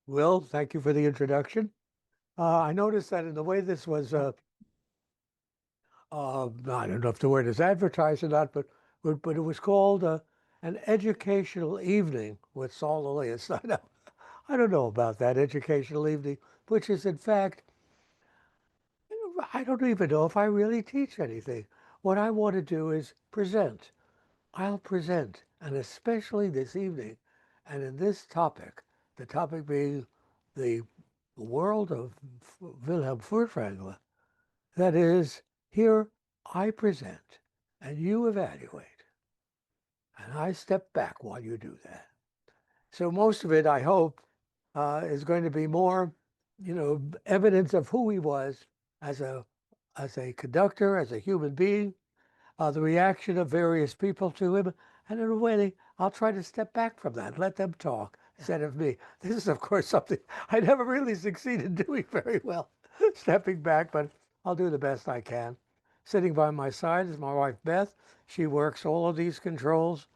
Will, thank you for the introduction. I noticed that in the way this was, I don't know if the word is advertised or not, but it was called an educational evening with Saul Lilienstein. Now, I don't know about that educational evening, which is in fact, I don't even know if I really teach anything. What I want to do is present. I'll present, and especially this evening, and in this topic, the topic being the world of Wilhelm Furtwängler. That is, here I present, and you evaluate, and I step back while you do that. So most of it, I hope, is going to be more, evidence of who he was as a as a conductor, as a human being, the reaction of various people to him. And in a way, I'll try to step back from that, let them talk instead of me. This is, of course, something I never really succeeded doing very well, stepping back, but I'll do the best I can. Sitting by my side is my wife, Beth. She works all of these controls.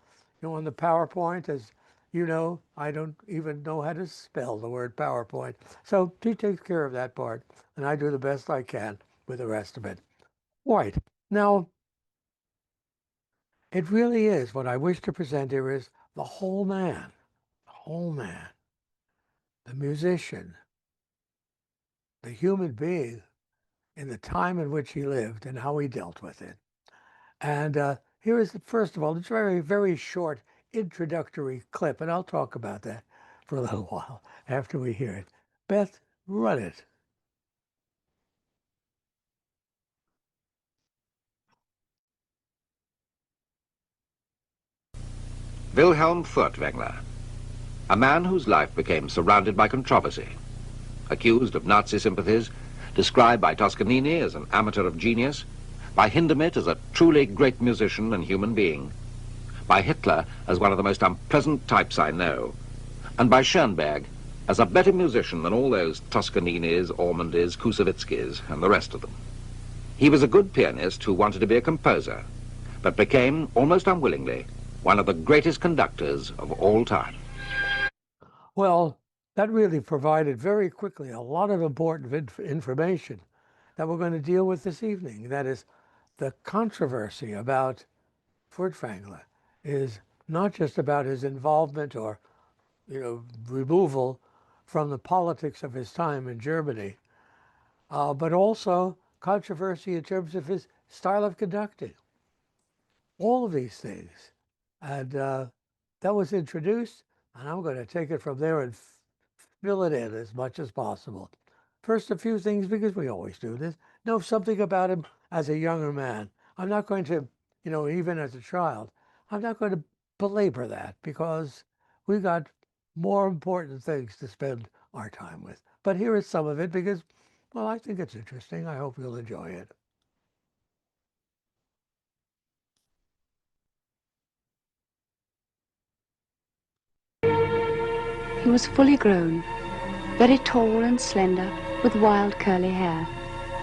On the PowerPoint, as you know, I don't even know how to spell the word PowerPoint. So she takes care of that part, and I do the best I can with the rest of it. Right. Now, it really is. What I wish to present here is the whole man, the musician, the human being in the time in which he lived and how he dealt with it. And here is, first of all, this very, very short introductory clip, and I'll talk about that for a little while after we hear it. Beth, run it. Wilhelm Furtwängler, a man whose life became surrounded by controversy, accused of Nazi sympathies, described by Toscanini as an amateur of genius, by Hindemith as a truly great musician and human being, by Hitler as one of the most unpleasant types I know, and by Schoenberg as a better musician than all those Toscaninis, Ormondys, Kusevitskis, and the rest of them. He was a good pianist who wanted to be a composer, but became, almost unwillingly, one of the greatest conductors of all time. Well, that really provided very quickly a lot of important information that we're going to deal with this evening. That is, the controversy about Furtwängler is not just about his involvement or, removal from the politics of his time in Germany, but also controversy in terms of his style of conducting. All of these things. And that was introduced, and I'm going to take it from there and fill it in as much as possible. First, a few things, because we always do this. Know something about him as a younger man. I'm not going to, even as a child, I'm not going to belabor that because we've got more important things to spend our time with. But here is some of it because, well, I think it's interesting. I hope you'll enjoy it. He was fully grown, very tall and slender, with wild curly hair,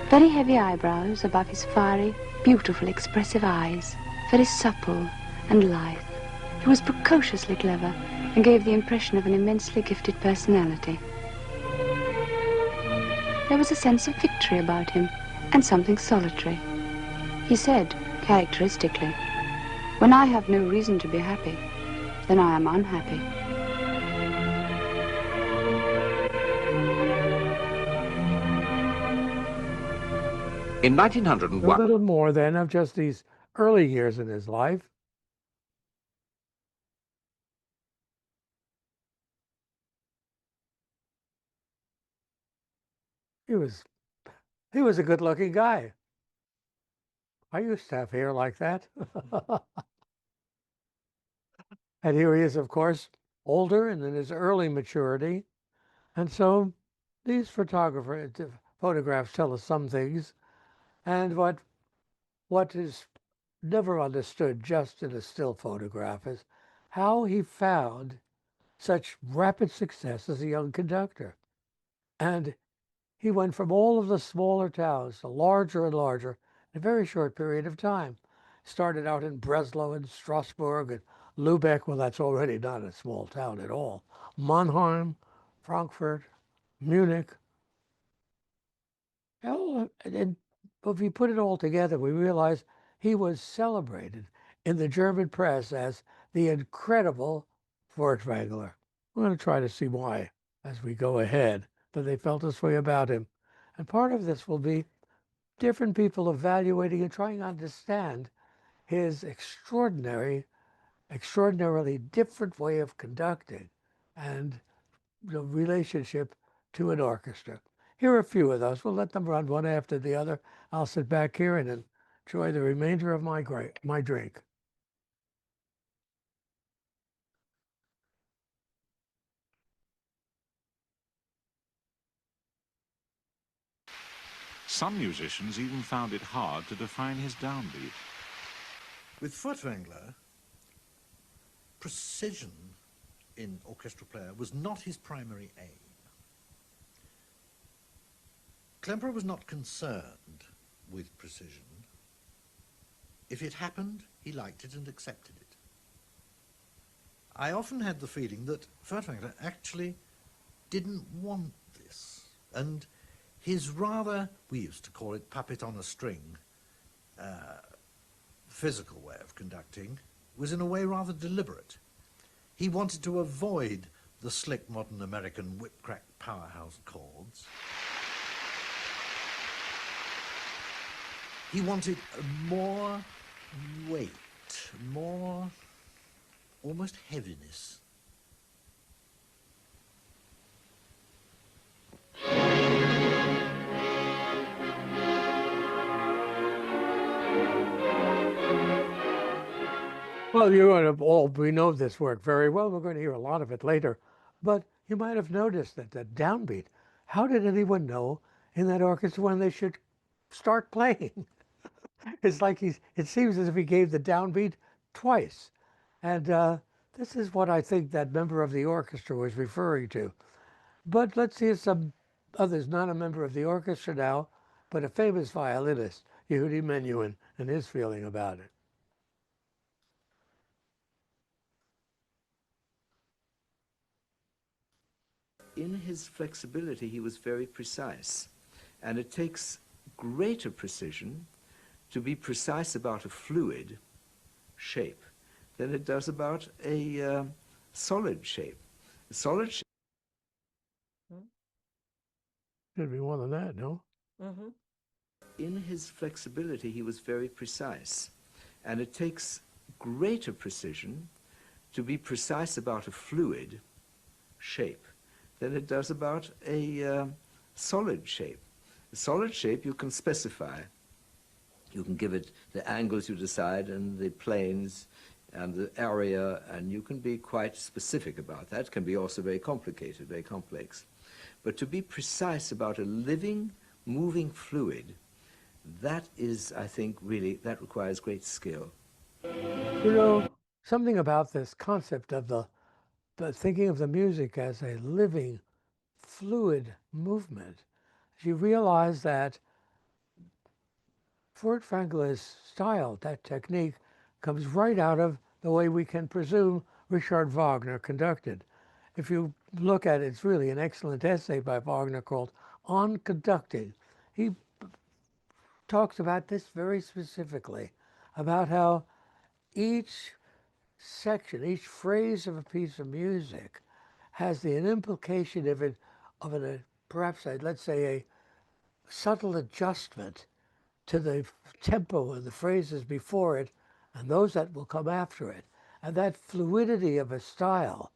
very heavy eyebrows above his fiery, beautiful, expressive eyes, very supple and lithe. He was precociously clever and gave the impression of an immensely gifted personality. There was a sense of victory about him and something solitary. He said, characteristically, "When I have no reason to be happy, then I am unhappy." In A 1901, little more then of just these early years in his life. He was he was a good-looking guy. I used to have hair like that. And here he is, of course, older and in his early maturity. And so these photographs tell us some things. And what is never understood just in a still photograph is how he found such rapid success as a young conductor. And he went from all of the smaller towns to larger and larger in a very short period of time. Started out in Breslau and Strasbourg and Lubeck. Well, that's already not a small town at all. Mannheim, Frankfurt, Munich. And if you put it all together, we realize he was celebrated in the German press as the incredible Furtwängler. We're going to try to see why as we go ahead, but they felt this way about him. And part of this will be different people evaluating and trying to understand his extraordinarily different way of conducting and the relationship to an orchestra. Here are a few of those. We'll let them run one after the other. I'll sit back here and enjoy the remainder of my drink. Some musicians even found it hard to define his downbeat. With Furtwängler, precision in orchestral player was not his primary aim. Klemperer was not concerned with precision. If it happened, he liked it and accepted it. I often had the feeling that Furtwängler actually didn't want this, and his rather, we used to call it puppet on a string, physical way of conducting was in a way rather deliberate. He wanted to avoid the slick modern American whip-crack powerhouse chords. He wanted more weight, more almost heaviness. Well, we know this work very well. We're going to hear a lot of it later. But you might have noticed that the downbeat, how did anyone know in that orchestra when they should start playing? It's like it seems as if he gave the downbeat twice. And this is what I think that member of the orchestra was referring to. But let's hear some others, not a member of the orchestra now, but a famous violinist, Yehudi Menuhin, and his feeling about it. In his flexibility, he was very precise. And it takes greater precision to be precise about a fluid shape than it does about a solid shape. A solid shape. Should be more than that, no? Mm-hmm. In his flexibility, he was very precise. And it takes greater precision to be precise about a fluid shape than it does about a solid shape. A solid shape you can specify. You can give it the angles you decide and the planes and the area, and you can be quite specific about that. It can be also very complicated, very complex. But to be precise about a living, moving fluid, that is, I think, really, that requires great skill. You know, something about this concept of the thinking of the music as a living, fluid movement. You realize that Furtwängler's style, that technique, comes right out of the way we can presume Richard Wagner conducted. If you look at it, it's really an excellent essay by Wagner called On Conducting. He talks about this very specifically, about how each section, each phrase of a piece of music has an implication of perhaps, let's say, a subtle adjustment to the tempo of the phrases before it and those that will come after it. And that fluidity of a style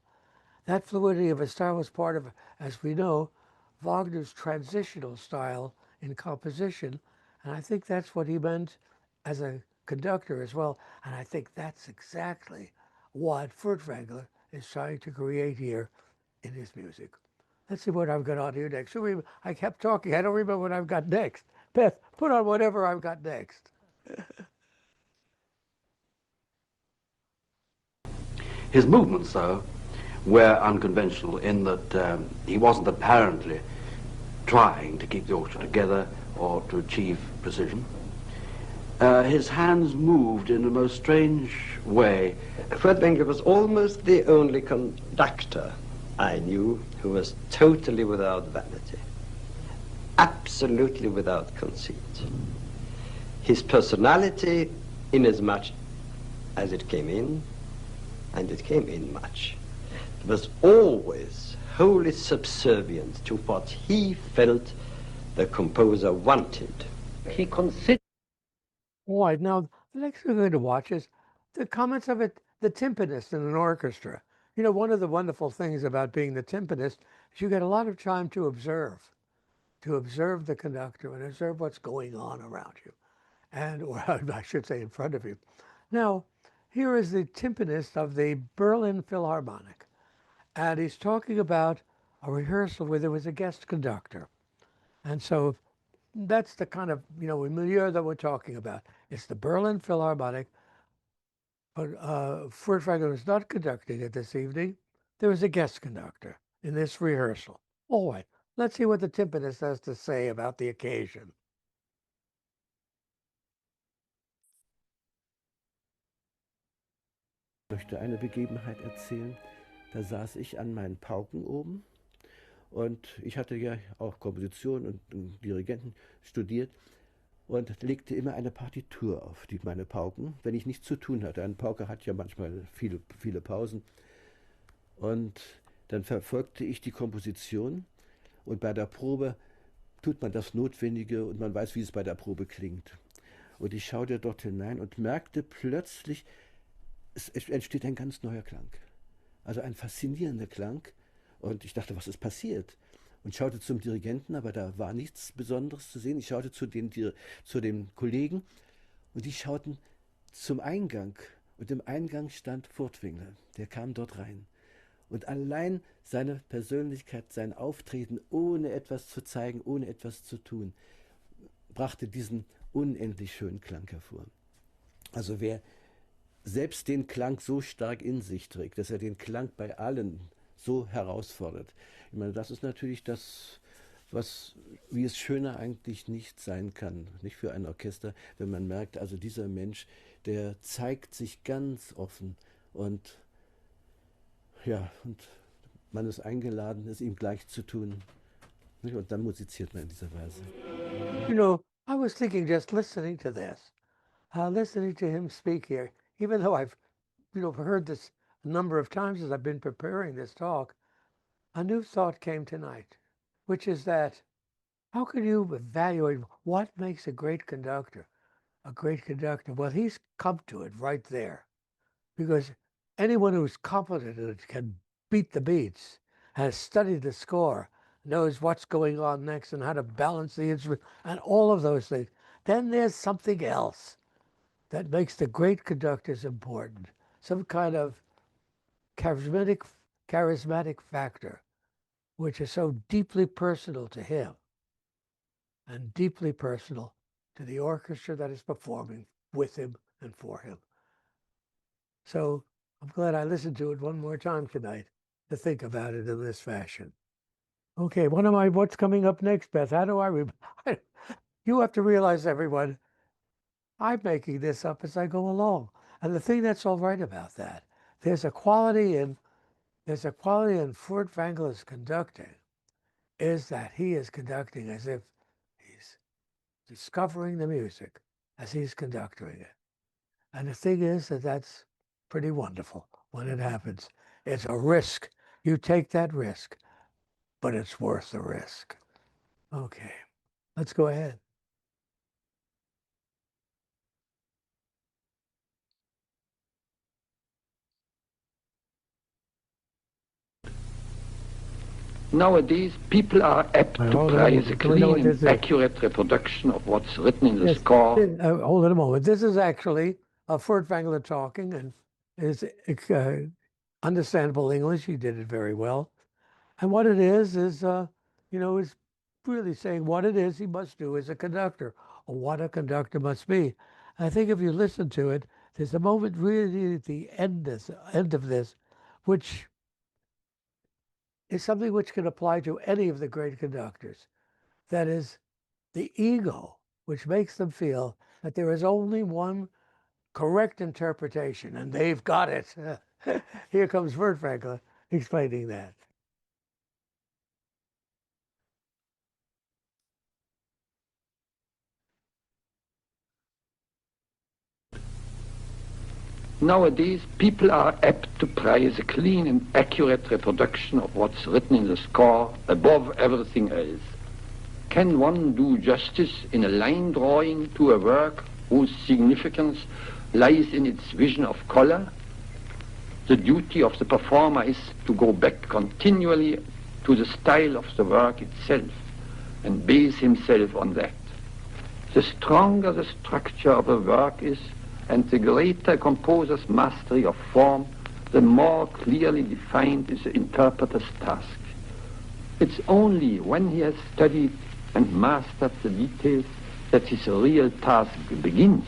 was part of, as we know, Wagner's transitional style in composition. And I think that's what he meant as a conductor as well. And I think that's exactly what Furtwängler is trying to create here in his music. Let's see what I've got on here next. I kept talking. I don't remember what I've got next. Beth, put on whatever I've got next. His movements, though, were unconventional in that he wasn't apparently trying to keep the orchestra together or to achieve precision. His hands moved in a most strange way. Furtwängler was almost the only conductor I knew he was totally without vanity, absolutely without conceit. His personality, inasmuch as it came in, and it came in much, was always wholly subservient to what he felt the composer wanted. He considered. All right, now the next thing we're going to watch is the comments of it, the timpanist in an orchestra. You know, one of the wonderful things about being the timpanist is you get a lot of time to observe the conductor and observe what's going on around you, and or I should say in front of you. Now, here is the timpanist of the Berlin Philharmonic, and he's talking about a rehearsal where there was a guest conductor. And so that's the kind of, milieu that we're talking about. It's the Berlin Philharmonic, but Furtwängler was not conducting it this evening. There was a guest conductor in this rehearsal. All right, let's see what the timpanist has to say about the occasion. Ich möchte eine Begebenheit erzählen. Da saß ich an meinen Pauken oben und ich hatte ja auch Komposition und Dirigenten studiert und legte immer eine Partitur auf meine Pauken, wenn ich nichts zu tun hatte. Ein Pauke hat ja manchmal viele Pausen. Und dann verfolgte ich die Komposition und bei der Probe tut man das Notwendige und man weiß, wie es bei der Probe klingt. Und ich schaute dort hinein und merkte plötzlich, es entsteht ein ganz neuer Klang. Also ein faszinierender Klang. Und ich dachte, was ist passiert? Und schaute zum Dirigenten, aber da war nichts Besonderes zu sehen. Ich schaute zu den Kollegen und die schauten zum Eingang. Und im Eingang stand Furtwängler. Der kam dort rein. Und allein seine Persönlichkeit, sein Auftreten, ohne etwas zu zeigen, ohne etwas zu tun, brachte diesen unendlich schönen Klang hervor. Also wer selbst den Klang so stark in sich trägt, dass er den Klang bei allen so herausfordert. Ich meine, das ist natürlich das, wie es schöner eigentlich nicht sein kann, nicht für ein Orchester, wenn man merkt, also dieser Mensch, der zeigt sich ganz offen und man ist eingeladen, es ihm gleich zu tun. Und dann musiziert man in dieser Weise. You know, I was thinking just listening to this, listening to him speak here, even though I've, heard this a number of times as I've been preparing this talk, a new thought came tonight, which is that how can you evaluate what makes a great conductor? A great conductor, well, he's come to it right there, because anyone who's competent in it can beat the beats, has studied the score, knows what's going on next and how to balance the instrument and all of those things. Then there's something else that makes the great conductors important, some kind of charismatic factor, which is so deeply personal to him and deeply personal to the orchestra that is performing with him and for him. So I'm glad I listened to it one more time tonight to think about it in this fashion. Okay, what's coming up next, Beth? How do you have to realize, everyone, I'm making this up as I go along. And the thing that's all right about that, there's a quality in Furtwängler's conducting, is that he is conducting as if he's discovering the music as he's conducting it. And the thing is that's pretty wonderful when it happens. It's a risk. You take that risk, but it's worth the risk. Okay, let's go ahead. Nowadays, people are apt to praise a clean and accurate reproduction of what's written in the score. Hold on a moment. This is actually Furtwängler talking, and is understandable English. He did it very well. And what it is is really saying what it is he must do as a conductor, or what a conductor must be. And I think if you listen to it, there's a moment really at the end of this, which is something which can apply to any of the great conductors. That is the ego, which makes them feel that there is only one correct interpretation, and they've got it. Here comes Furtwängler explaining that. Nowadays, people are apt to prize a clean and accurate reproduction of what's written in the score above everything else. Can one do justice in a line drawing to a work whose significance lies in its vision of color? The duty of the performer is to go back continually to the style of the work itself and base himself on that. The stronger the structure of a work is, and the greater a composer's mastery of form, the more clearly defined is the interpreter's task. It's only when he has studied and mastered the details that his real task begins,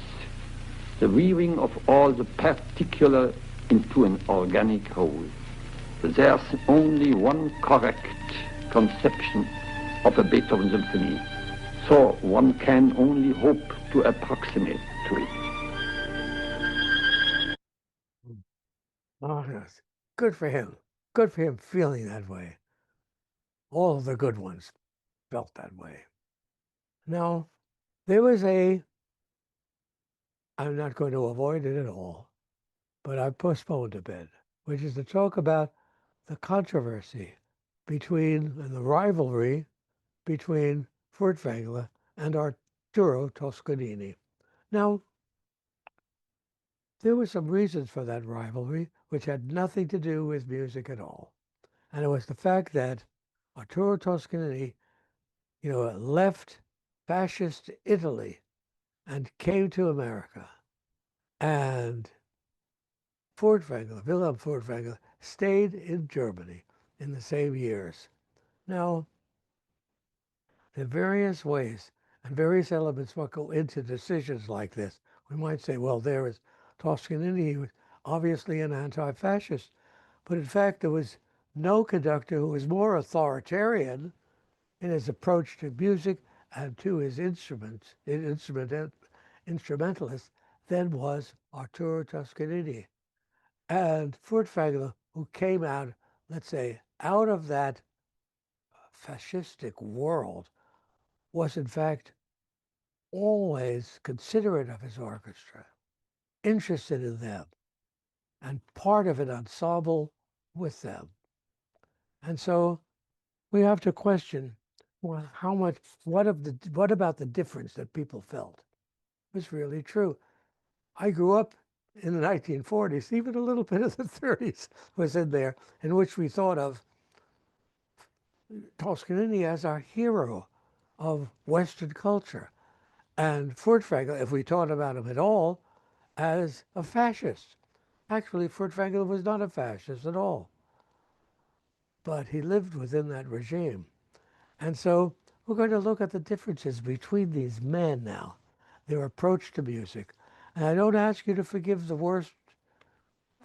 the weaving of all the particular into an organic whole. There's only one correct conception of a Beethoven symphony, so one can only hope to approximate to it. Oh, yes. Good for him. Good for him feeling that way. All of the good ones felt that way. Now, there was I'm not going to avoid it at all, but I postponed a bit, which is to talk about the controversy and the rivalry between Furtwängler and Arturo Toscanini. Now, there were some reasons for that rivalry, which had nothing to do with music at all. And it was the fact that Arturo Toscanini, left fascist Italy and came to America. And Wilhelm Furtwängler, stayed in Germany in the same years. Now, there are various ways and various elements what go into decisions like this. We might say, well, there is Toscanini, he was obviously an anti-fascist, but in fact there was no conductor who was more authoritarian in his approach to music and to his instrumentalists than was Arturo Toscanini. And Furtwängler, who came out, let's say, out of that fascistic world, was in fact always considerate of his orchestra, interested in them, and part of an ensemble with them. And so we have to question, well, what about the difference that people felt was really true? I grew up in the 1940s, even a little bit of the 30s was in there, in which we thought of Toscanini as our hero of Western culture, and Furtwängler, if we thought about him at all, as a fascist. Actually, Furtwängler was not a fascist at all, but he lived within that regime. And so we're going to look at the differences between these men now, their approach to music. And I don't ask you to forgive the worst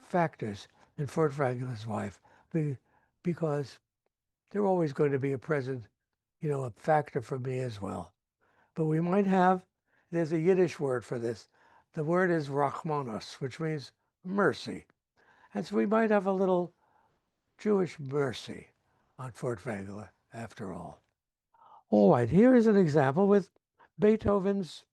factors in Furtwängler's life, because they're always going to be a factor for me as well. But we might have, there's a Yiddish word for this. The word is rachmanos, which means mercy. And so we might have a little Jewish mercy on Furtwängler after all. All right, here is an example with Beethoven's,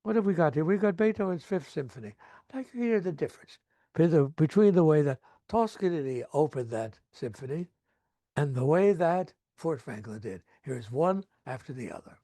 what have we got here? We've got Beethoven's Fifth Symphony. I'd like to hear the difference between the way that Toscanini opened that symphony and the way that Furtwängler did. Here's one after the other.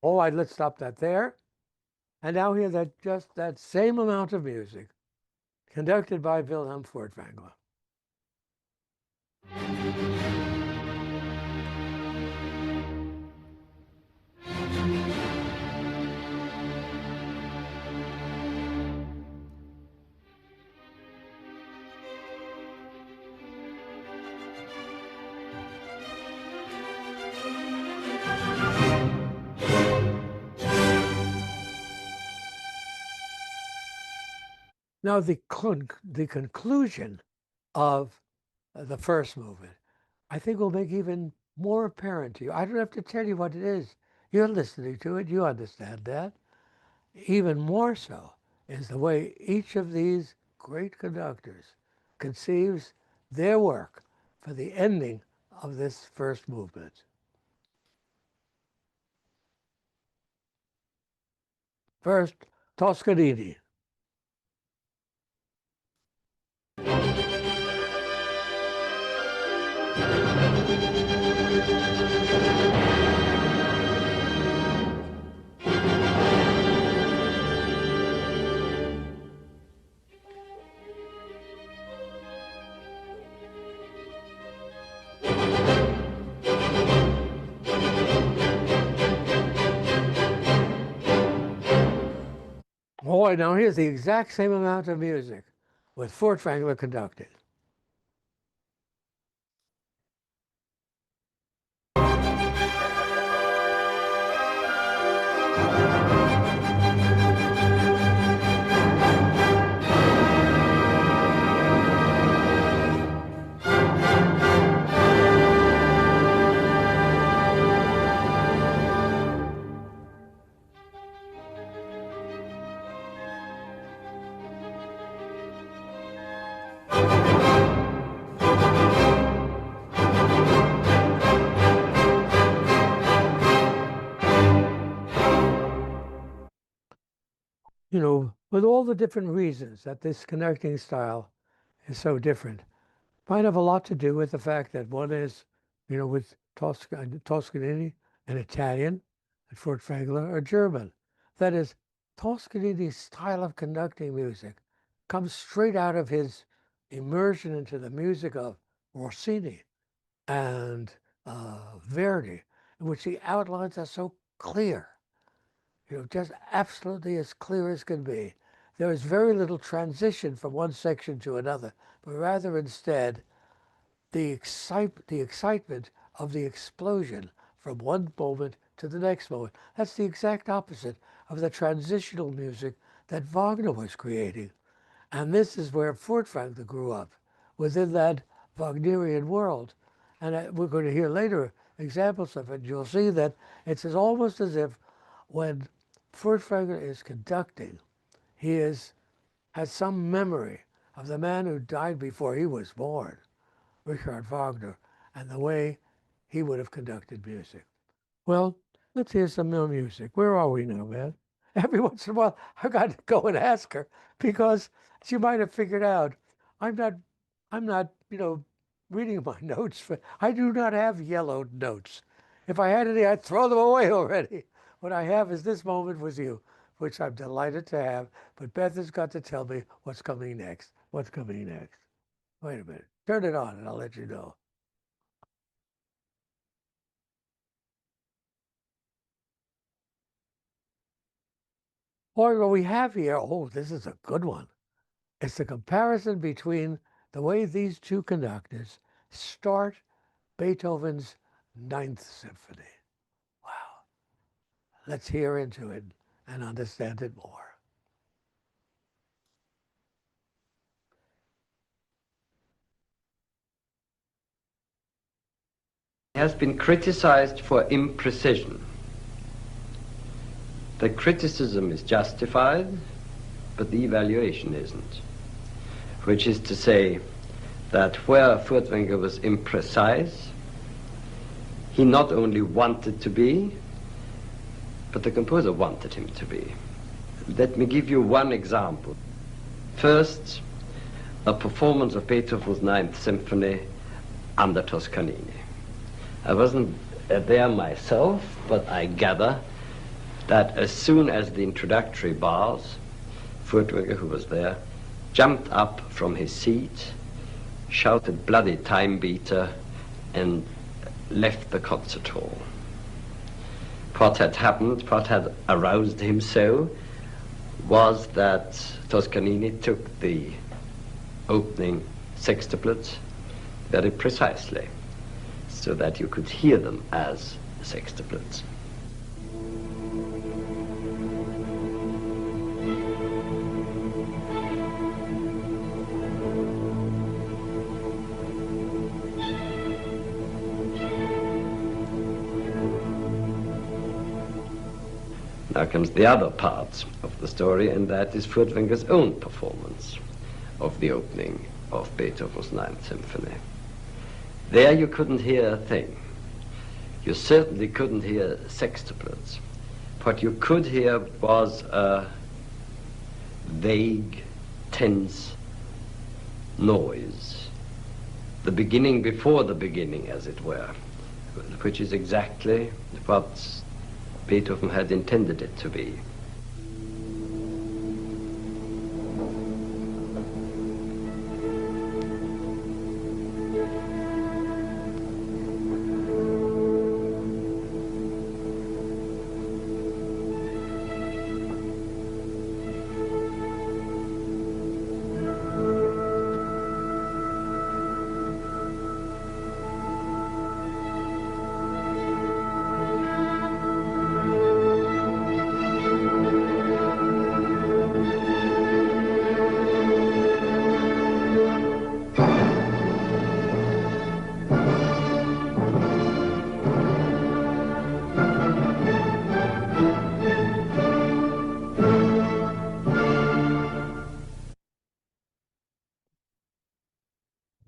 All right, let's stop that there. And now hear just that same amount of music conducted by Wilhelm Furtwängler. Now, the conclusion of the first movement, I think, will make even more apparent to you. I don't have to tell you what it is. You're listening to it. You understand that. Even more so is the way each of these great conductors conceives their work for the ending of this first movement. First, Toscanini. Boy, now here's the exact same amount of music with Furtwängler conducting. You know, with all the different reasons that this conducting style is so different, might have a lot to do with the fact that one is, you know, with Toscanini, an Italian, and Furtwängler, a German. That is, Toscanini's style of conducting music comes straight out of his immersion into the music of Rossini and Verdi, in which the outlines are so clear. You know, just absolutely as clear as can be. There is very little transition from one section to another, but rather instead the excitement of the explosion from one moment to the next moment. That's the exact opposite of the transitional music that Wagner was creating. And this is where Furtwängler grew up, within that Wagnerian world. And we're going to hear later examples of it. You'll see that it's almost as if when Furtwängler is conducting, he has some memory of the man who died before he was born, Richard Wagner, and the way he would have conducted music. Well, let's hear some more music. Where are we now, man? Every once in a while, I got to go and ask her because she might have figured out I'm not, you know, reading my notes. I do not have yellowed notes. If I had any, I'd throw them away already. What I have is this moment with you, which I'm delighted to have. But Beth has got to tell me what's coming next. What's coming next? Wait a minute. Turn it on and I'll let you know. Or what we have here, oh, this is a good one. It's the comparison between the way these two conductors start Beethoven's Ninth Symphony. Wow. Let's hear into it and understand it more. He has been criticized for imprecision. The criticism is justified, but the evaluation isn't. Which is to say that where Furtwängler was imprecise, he not only wanted to be, but the composer wanted him to be. Let me give you one example. First, a performance of Beethoven's Ninth Symphony under Toscanini. I wasn't there myself, but I gather that as soon as the introductory bars, Furtwängler, who was there, jumped up from his seat, shouted bloody time beater, and left the concert hall. What had happened, what had aroused him so, was that Toscanini took the opening sextuplets very precisely, so that you could hear them as sextuplets. Now comes the other part of the story, and that is Furtwängler's own performance of the opening of Beethoven's Ninth Symphony. There you couldn't hear a thing. You certainly couldn't hear sextuplets. What you could hear was a vague, tense noise. The beginning before the beginning, as it were, which is exactly what Beethoven had intended it to be.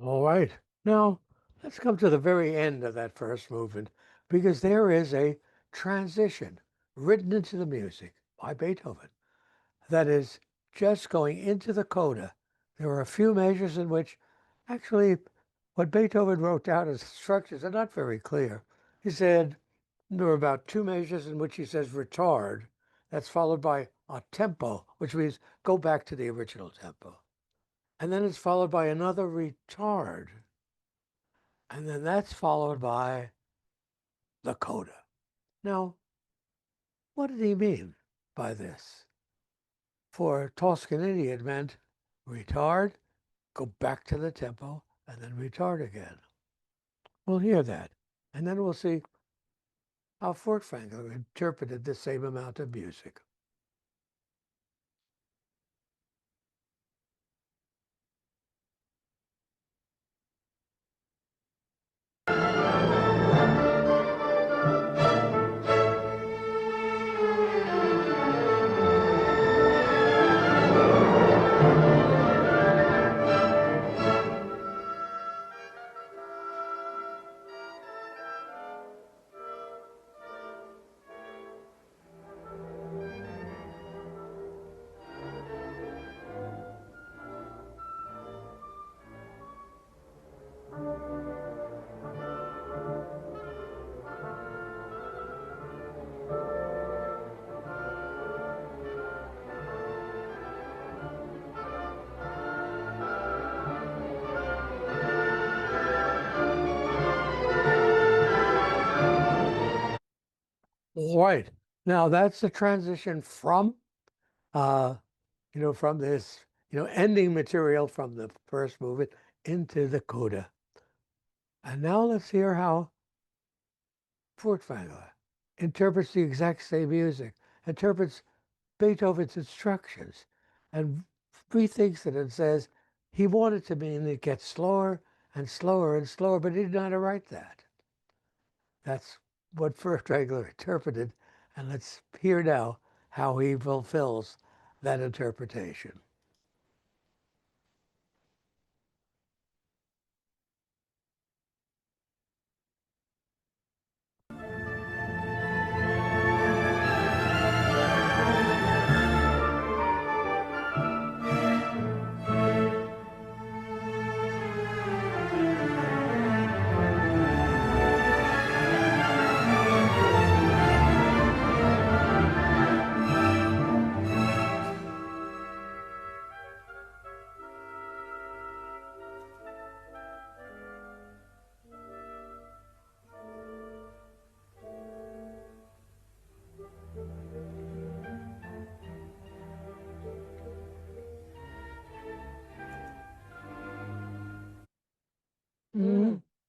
All right. Now, let's come to the very end of that first movement, because there is a transition written into the music by Beethoven that is just going into the coda. There are a few measures in which actually what Beethoven wrote down as structures are not very clear. He said there were about 2 measures in which he says retard. That's followed by a tempo, which means go back to the original tempo. And then it's followed by another retard. And then that's followed by the coda. Now, what did he mean by this? For Toscanini, it meant retard, go back to the tempo, and then retard again. We'll hear that. And then we'll see how Furtwängler interpreted the same amount of music. Right. Now that's the transition from, from this, ending material from the first movement into the coda. And now let's hear how Furtwängler interprets the exact same music, interprets Beethoven's instructions, and rethinks it and says he wanted to mean it gets slower and slower and slower, but he didn't know how to write that. That's what Furtwängler interpreted, and let's hear now how he fulfills that interpretation.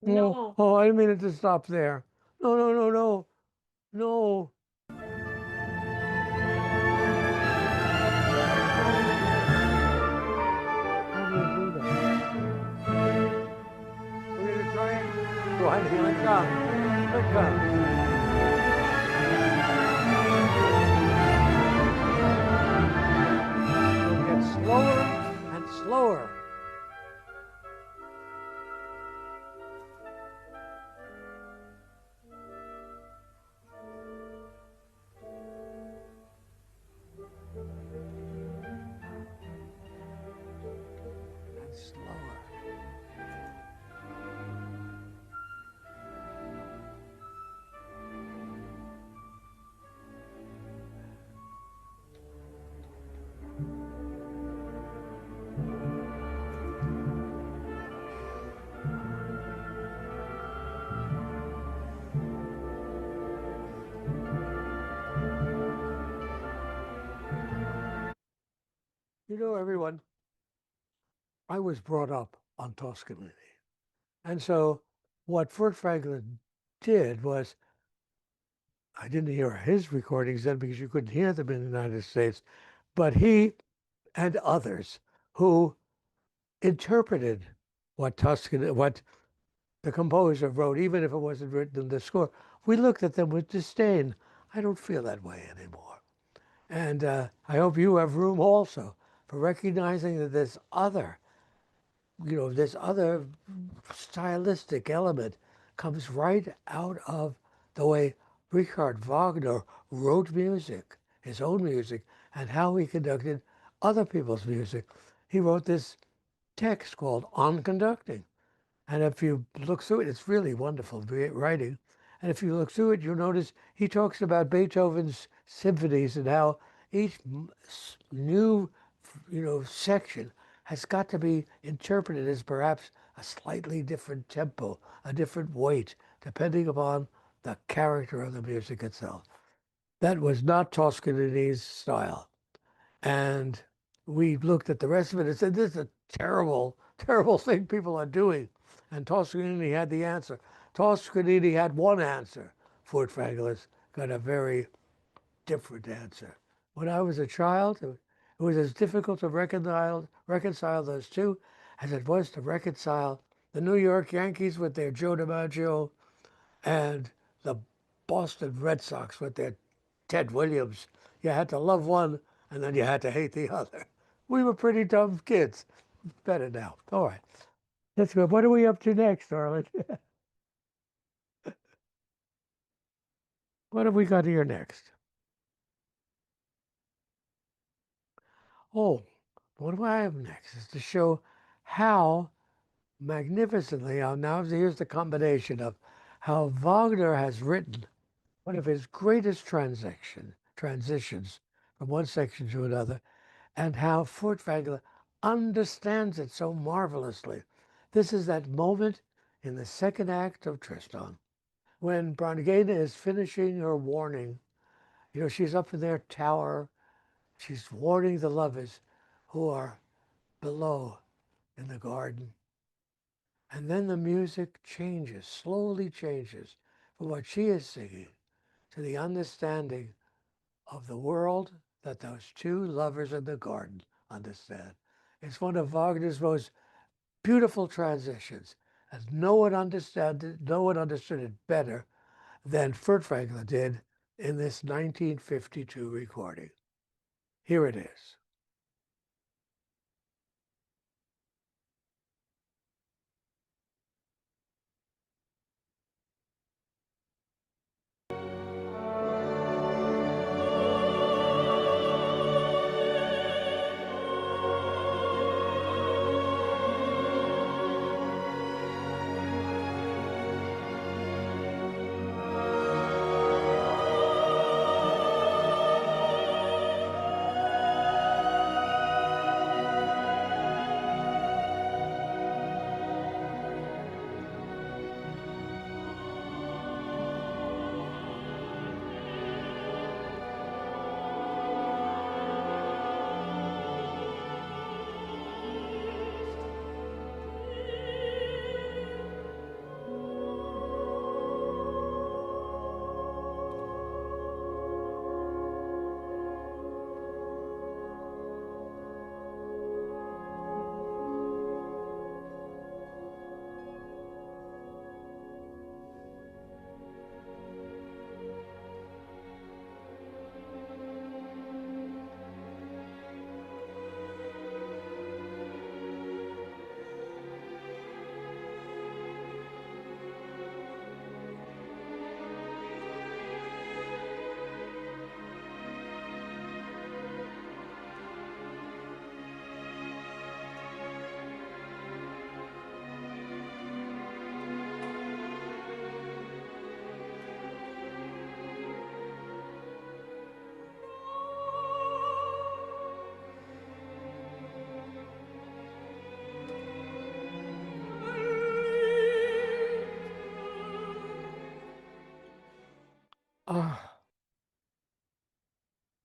No. Oh, I didn't mean it to stop there. No, no, no, no. No. How do you do that? We're going to try it. Go ahead, here it comes. Here it comes. You know, everyone, I was brought up on Toscanini. And so what Furtwängler did was, I didn't hear his recordings then because you couldn't hear them in the United States, but he and others who interpreted what what the composer wrote, even if it wasn't written in the score, we looked at them with disdain. I don't feel that way anymore. And I hope you have room also for recognizing that this other stylistic element comes right out of the way Richard Wagner wrote music, his own music, and how he conducted other people's music. He wrote this text called On Conducting. And if you look through it, it's really wonderful writing. And if you look through it, you'll notice he talks about Beethoven's symphonies and how each new, section has got to be interpreted as perhaps a slightly different tempo, a different weight, depending upon the character of the music itself. That was not Toscanini's style. And we looked at the rest of it and said, this is a terrible, terrible thing people are doing. And Toscanini had the answer. Toscanini had one answer. Furtwängler's got a very different answer. When I was a child, it was as difficult to reconcile those two as it was to reconcile the New York Yankees with their Joe DiMaggio and the Boston Red Sox with their Ted Williams. You had to love one and then you had to hate the other. We were pretty dumb kids. Better now. All right. That's good. What are we up to next, darling? What have we got here next? Oh, what do I have next? Is to show how magnificently, now here's the combination of how Wagner has written one of his greatest transitions from one section to another, and how Furtwängler understands it so marvelously. This is that moment in the second act of Tristan when Brangäne is finishing her warning. She's up in their tower. She's warning the lovers who are below in the garden. And then the music changes, slowly changes from what she is singing to the understanding of the world that those two lovers in the garden understand. It's one of Wagner's most beautiful transitions, and no one understood it better than Furtwängler did in this 1952 recording. Here it is.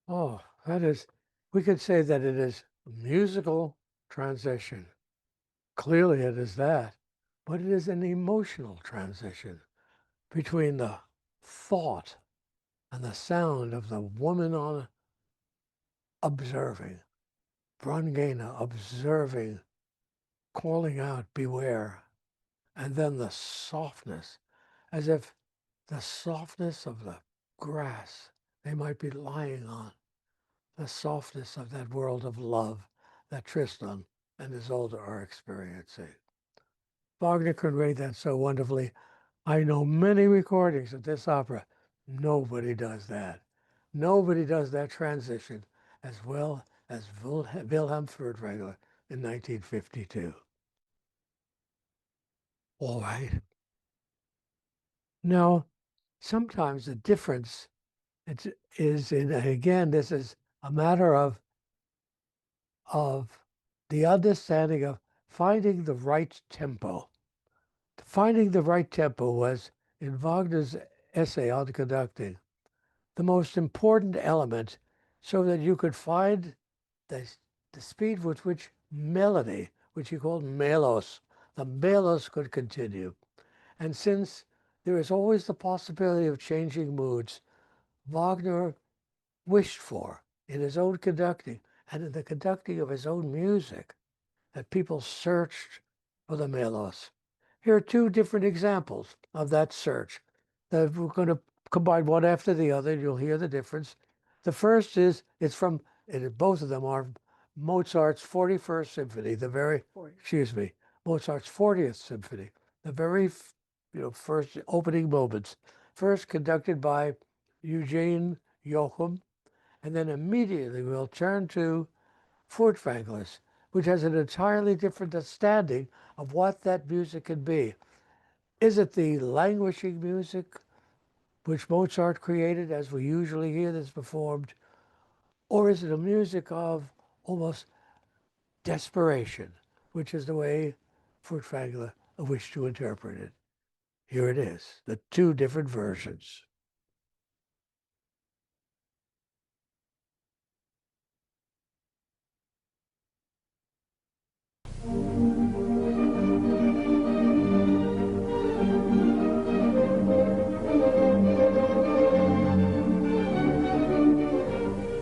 Oh, that is, we could say that it is musical transition. Clearly it is that, but it is an emotional transition between the thought and the sound of the woman on observing, Brangena observing, calling out, beware, and then the softness, as if the softness of the grass they might be lying on, the softness of that world of love that Tristan and Isolde are experiencing. Wagner conveyed that so wonderfully. I know many recordings of this opera. Nobody does that. Nobody does that transition as well as Wilhelm Furtwängler in 1952. All right. Now, sometimes the difference is in, again, this is a matter of the understanding of finding the right tempo. Finding the right tempo was, in Wagner's essay on conducting, the most important element so that you could find the speed with which melody, which he called melos, the melos could continue. And since there is always the possibility of changing moods, Wagner wished for in his own conducting and in the conducting of his own music that people searched for the melos. Here are two different examples of that search that we're going to combine one after the other. You'll hear the difference. The first is, both of them are Mozart's 41st Symphony, Mozart's 40th Symphony, the very first opening moments, first conducted by Eugene Joachim, and then immediately we'll turn to Furtwängler's, which has an entirely different understanding of what that music can be. Is it the languishing music which Mozart created, as we usually hear this performed, or is it a music of almost desperation, which is the way Furtwängler wished to interpret it? Here it is, the two different versions.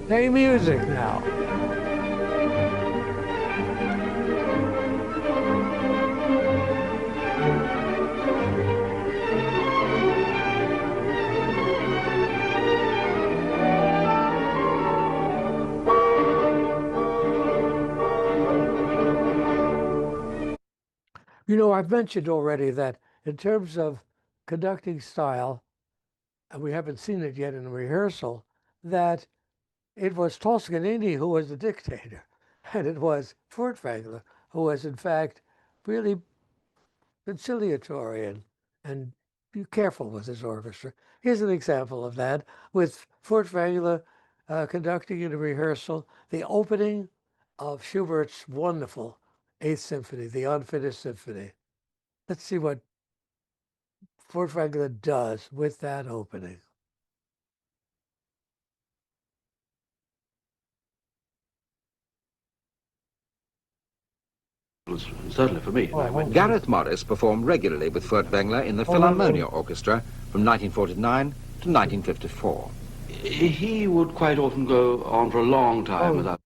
Play music now. You know, I've mentioned already that in terms of conducting style, and we haven't seen it yet in rehearsal, that it was Toscanini who was the dictator, and it was Furtwängler who was, in fact, really conciliatory and be careful with his orchestra. Here's an example of that with Furtwängler conducting in a rehearsal the opening of Schubert's wonderful Eighth Symphony, the Unfinished Symphony. Let's see what Furtwängler does with that opening. Certainly for me. Gareth Morris performed regularly with Furtwängler in the Philharmonia Orchestra from 1949 to 1954. He would quite often go on for a long time without...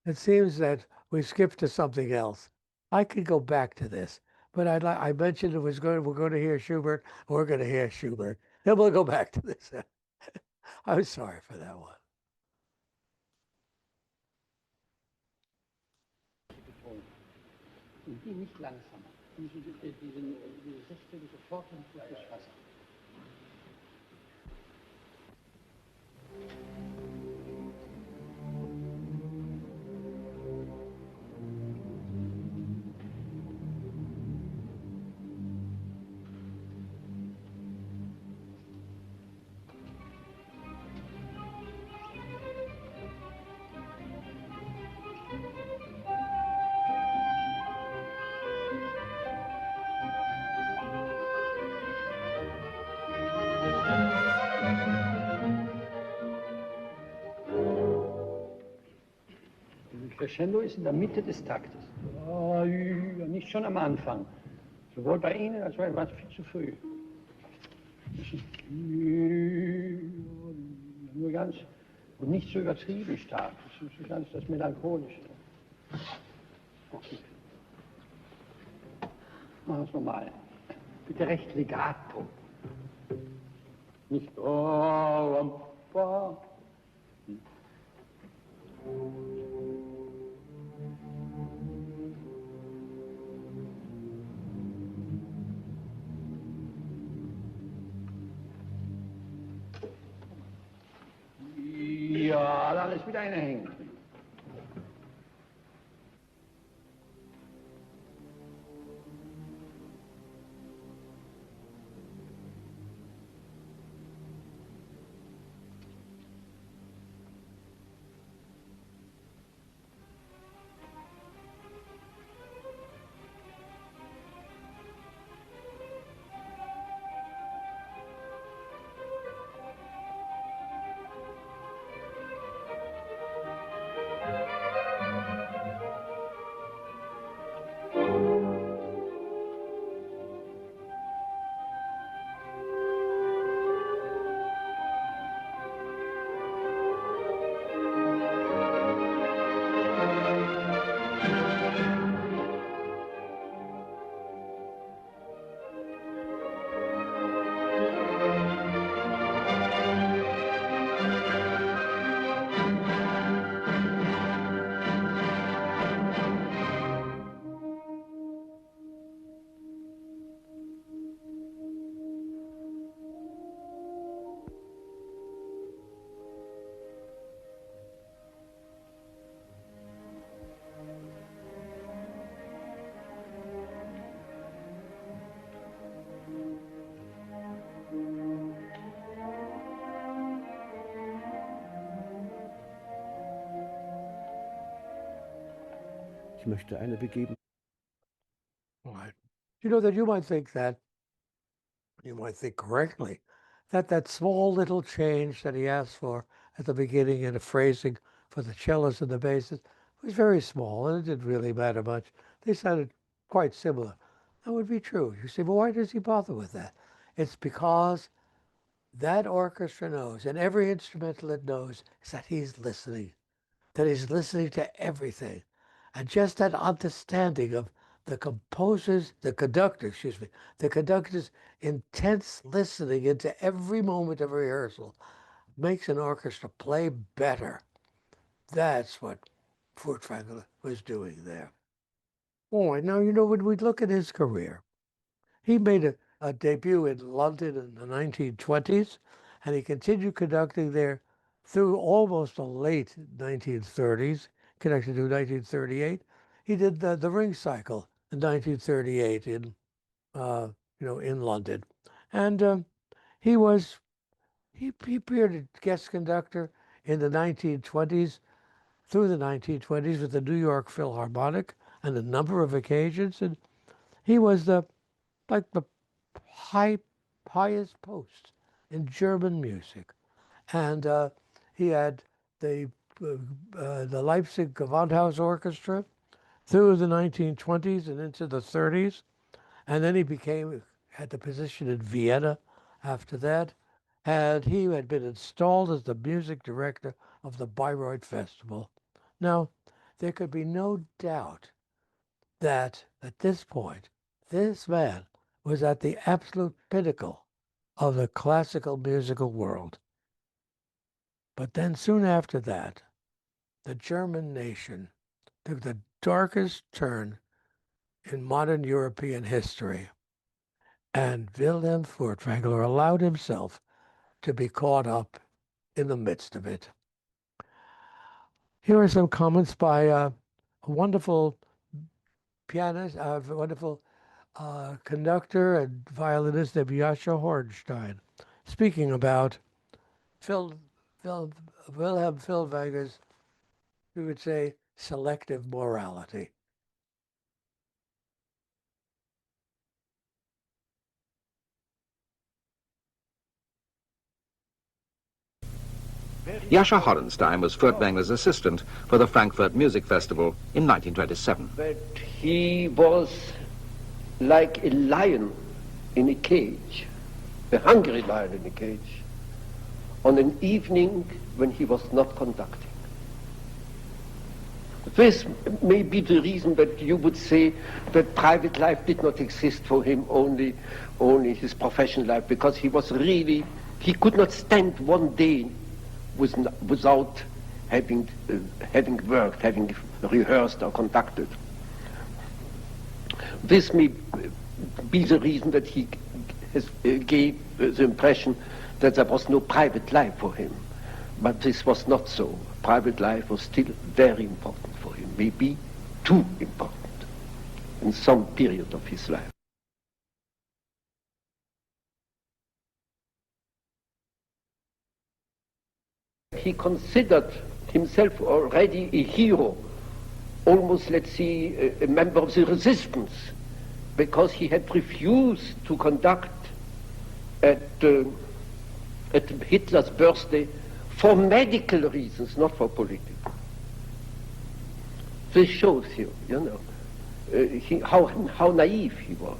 It seems that we skipped to something else. I could go back to this, but I mentioned we're going to hear Schubert. We're going to hear Schubert. Then we'll go back to this. I'm sorry for that one. Und die nicht langsamer. Diese 16 sofort im frisches Wasser. Crescendo ist in der Mitte des Taktes. Oh, nicht schon am Anfang. Sowohl bei Ihnen als auch bei mir viel zu früh. Nur ganz, und nicht so übertrieben stark. Das ist ganz das Melancholische. Okay. Machen wir es nochmal. Bitte recht legato. Nicht. Ja, dann ist wieder eine hängen. Ich möchte eine Begebenheit. Right. You know that you might think correctly, that small little change that he asked for at the beginning in the phrasing for the cellos and the basses was very small, and it didn't really matter much. They sounded quite similar. That would be true. You say, well, why does he bother with that? It's because that orchestra knows, and every instrumental it knows, is that he's listening to everything. And just that understanding of the conductor's intense listening into every moment of rehearsal makes an orchestra play better. That's what Furtwängler was doing there. Boy, now, when we look at his career, he made a debut in London in the 1920s, and he continued conducting there through almost the late 1930s, connected to 1938. He did the Ring Cycle in 1938 in London, and he appeared as guest conductor in the 1920s through the 1920s with the New York Philharmonic on a number of occasions, and he was the highest post in German music, and he had the Leipzig Gewandhaus Orchestra through the 1920s and into the 30s, and then he had the position in Vienna after that, and he had been installed as the music director of the Bayreuth Festival. Now, there could be no doubt that at this point, this man was at the absolute pinnacle of the classical musical world. But then soon after that, the German nation took the darkest turn in modern European history, and Wilhelm Furtwängler allowed himself to be caught up in the midst of it. Here are some comments by a wonderful pianist, a wonderful conductor and violinist named Jascha Hornstein, speaking about Wilhelm Furtwängler's, we would say, selective morality. Jascha Horenstein was Furtwängler's assistant for the Frankfurt Music Festival in 1927. But he was like a lion in a cage, a hungry lion in a cage, on an evening when he was not conducting. This may be the reason that you would say that private life did not exist for him, only his professional life, because he was really, he could not stand one day without having worked, having rehearsed or conducted. This may be the reason that he gave the impression that there was no private life for him. But this was not so. Private life was still very important for him, maybe too important in some period of his life. He considered himself already a hero, almost, let's say, a member of the resistance, because he had refused to conduct at Hitler's birthday for medical reasons, not for political. This shows you, how naive he was.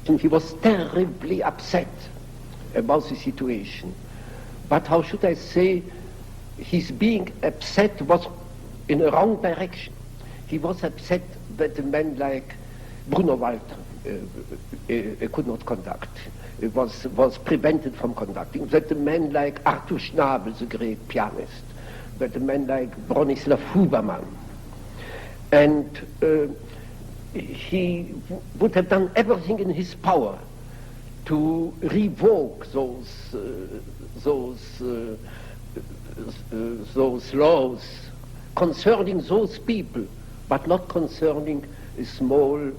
And he was terribly upset about the situation. But how should I say, his being upset was in a wrong direction. He was upset that a man like Bruno Walter could not conduct. It was prevented from conducting. That a man like Arthur Schnabel, the great pianist, that a man like Bronislaw Huberman, and he would have done everything in his power to revoke those laws concerning those people, but not concerning a small,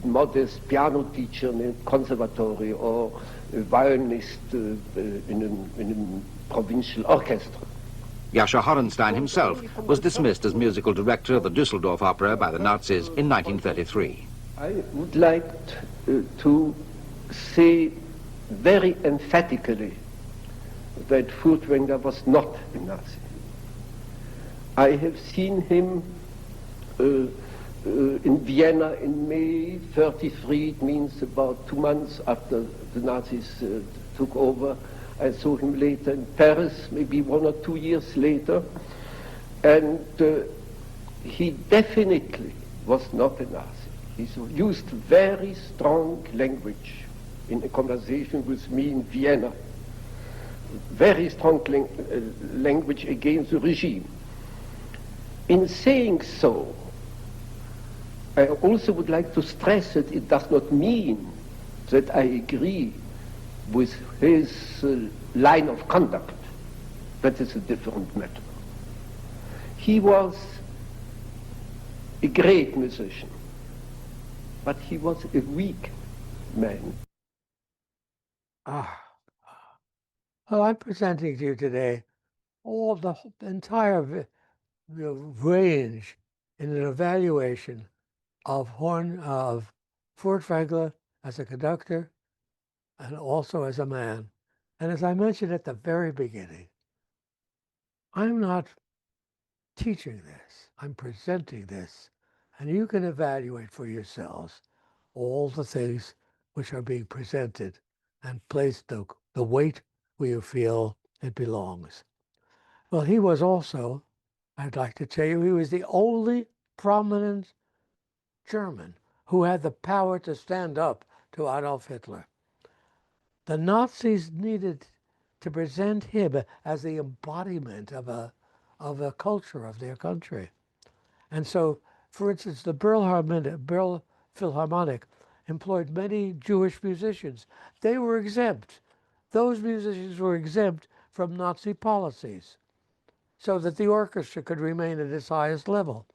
modest piano teacher in a conservatory or a violinist in a provincial orchestra. Jascha Horenstein himself was dismissed as musical director of the Düsseldorf Opera by the Nazis in 1933. I would like to say very emphatically that Furtwängler was not a Nazi. I have seen him in Vienna in May 1933, it means about 2 months after the Nazis took over. I saw him later in Paris, maybe 1 or 2 years later, and he definitely was not a Nazi. He used very strong language in a conversation with me in Vienna, very strong language against the regime. In saying so, I also would like to stress that it does not mean that I agree with his line of conduct. That is a different matter. He was a great musician, but he was a weak man. Well, I'm presenting to you today all the entire range in an evaluation of Furtwängler as a conductor and also as a man. And as I mentioned at the very beginning, I'm not teaching this, I'm presenting this, and you can evaluate for yourselves all the things which are being presented and place the weight where you feel it belongs. Well, he was also, I'd like to tell you, he was the only prominent German who had the power to stand up to Adolf Hitler. The Nazis needed to present him as the embodiment of a culture of their country. And so, for instance, the Berlin Philharmonic employed many Jewish musicians. They were exempt. Those musicians were exempt from Nazi policies so that the orchestra could remain at its highest level.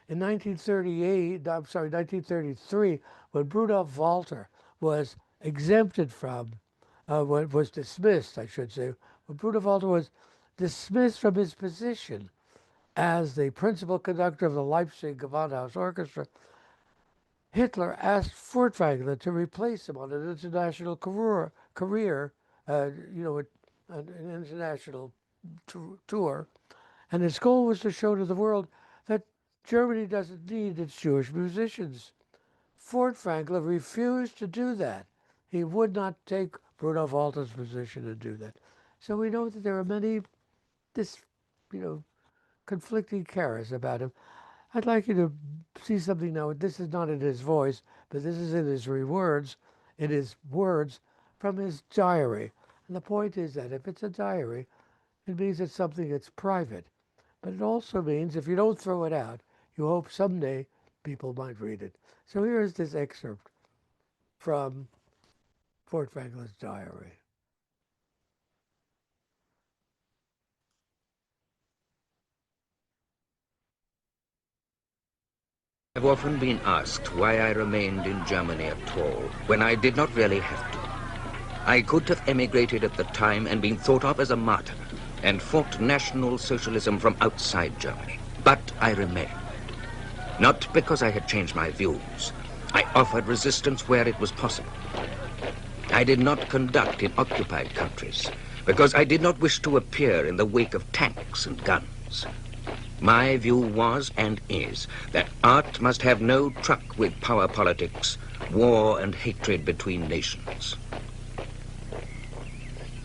In 1933, when Rudolf Walter was exempted from, was dismissed, I should say, when Rudolf Walter was dismissed from his position as the principal conductor of the Leipzig Gewandhaus Orchestra, Hitler asked Furtwängler to replace him on an international career, an international tour, and his goal was to show to the world that Germany doesn't need its Jewish musicians. Furtwängler refused to do that. He would not take Bruno Walter's position and do that. So we know that there are many, conflicting cares about him. I'd like you to see something now. This is not in his voice, but this is in his words from his diary. And the point is that if it's a diary, it means it's something that's private. But it also means if you don't throw it out, you hope someday people might read it. So here's this excerpt from Furtwängler's diary. I've often been asked why I remained in Germany at all, when I did not really have to. I could have emigrated at the time and been thought of as a martyr, and fought National Socialism from outside Germany. But I remained. Not because I had changed my views. I offered resistance where it was possible. I did not conduct in occupied countries, because I did not wish to appear in the wake of tanks and guns. My view was and is that art must have no truck with power politics, war and hatred between nations.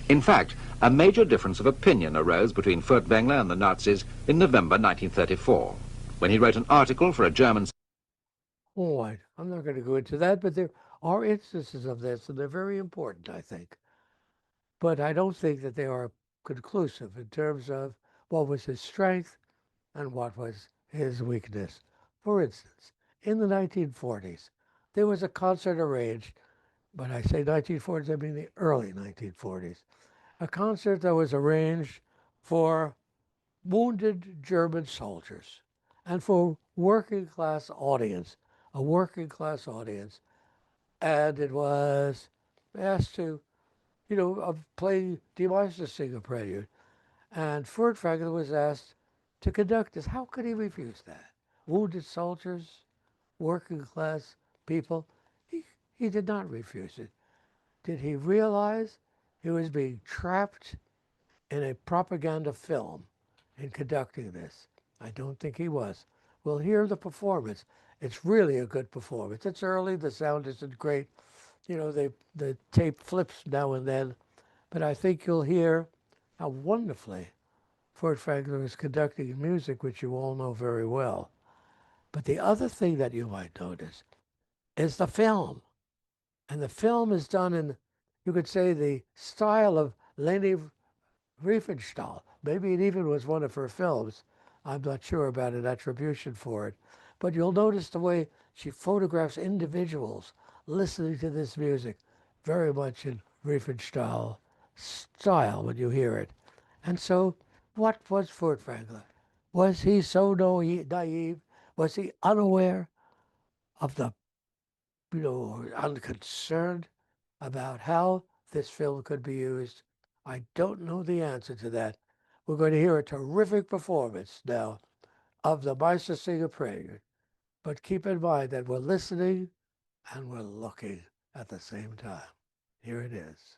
In fact, a major difference of opinion arose between Furtwängler and the Nazis in November 1934, when he wrote an article for a German... Oh, I'm not going to go into that, but there are instances of this, and they're very important, I think. But I don't think that they are conclusive in terms of what was his strength and what was his weakness. For instance, in the 1940s, there was a concert arranged, when I say 1940s, I mean the early 1940s, a concert that was arranged for wounded German soldiers and for working class audience, a working class audience. And it was asked to, play Die Meistersinger prelude. And Furtwängler was asked to conduct this. How could he refuse that? Wounded soldiers, working class people. He did not refuse it. Did he realize he was being trapped in a propaganda film in conducting this? I don't think he was. We'll hear the performance. It's really a good performance. It's early, the sound isn't great. The tape flips now and then, but I think you'll hear how wonderfully Furtwängler is conducting music, which you all know very well. But the other thing that you might notice is the film. And the film is done in, you could say, the style of Leni Riefenstahl. Maybe it even was one of her films. I'm not sure about an attribution for it. But you'll notice the way she photographs individuals listening to this music, very much in Riefenstahl style when you hear it. And so, what was Furtwängler? Was he so naive? Was he unaware of the, unconcerned about how this film could be used? I don't know the answer to that. We're going to hear a terrific performance now of the Meistersinger Prelude. But keep in mind that we're listening and we're looking at the same time. Here it is.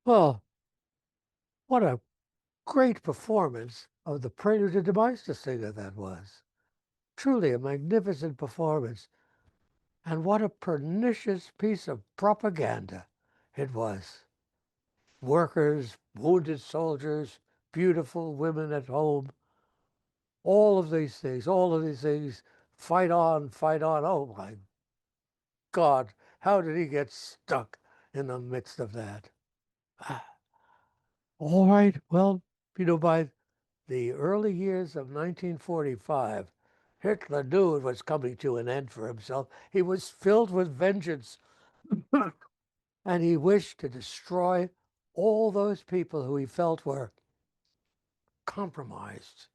Well, what a great performance of the Prelude to the Meistersinger that was. Truly a magnificent performance. And what a pernicious piece of propaganda it was. Workers, wounded soldiers, beautiful women at home, all of these things, fight on, fight on. Oh my God, how did he get stuck in the midst of that? All right, well, by the early years of 1945, Hitler knew it was coming to an end for himself. He was filled with vengeance, and he wished to destroy all those people who he felt were compromised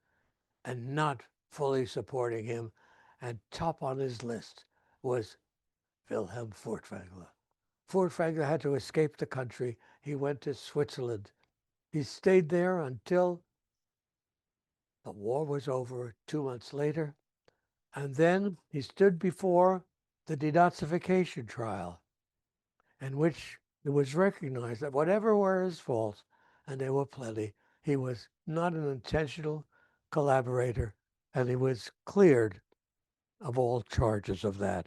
and not fully supporting him. And top on his list was Wilhelm Furtwängler. Furtwängler had to escape the country. He went to Switzerland. He stayed there until the war was over 2 months later. And then he stood before the denazification trial, in which it was recognized that whatever were his faults, and there were plenty, he was not an intentional collaborator, and he was cleared of all charges of that.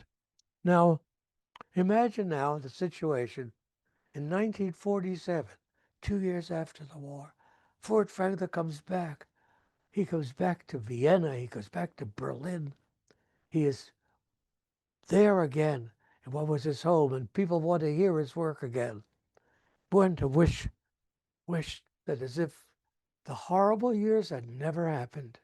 Now, imagine now the situation in 1947, 2 years after the war. Furtwängler comes back. He goes back to Vienna. He goes back to Berlin. He is there again in what was his home, and people want to hear his work again. Want to wish that as if the horrible years had never happened.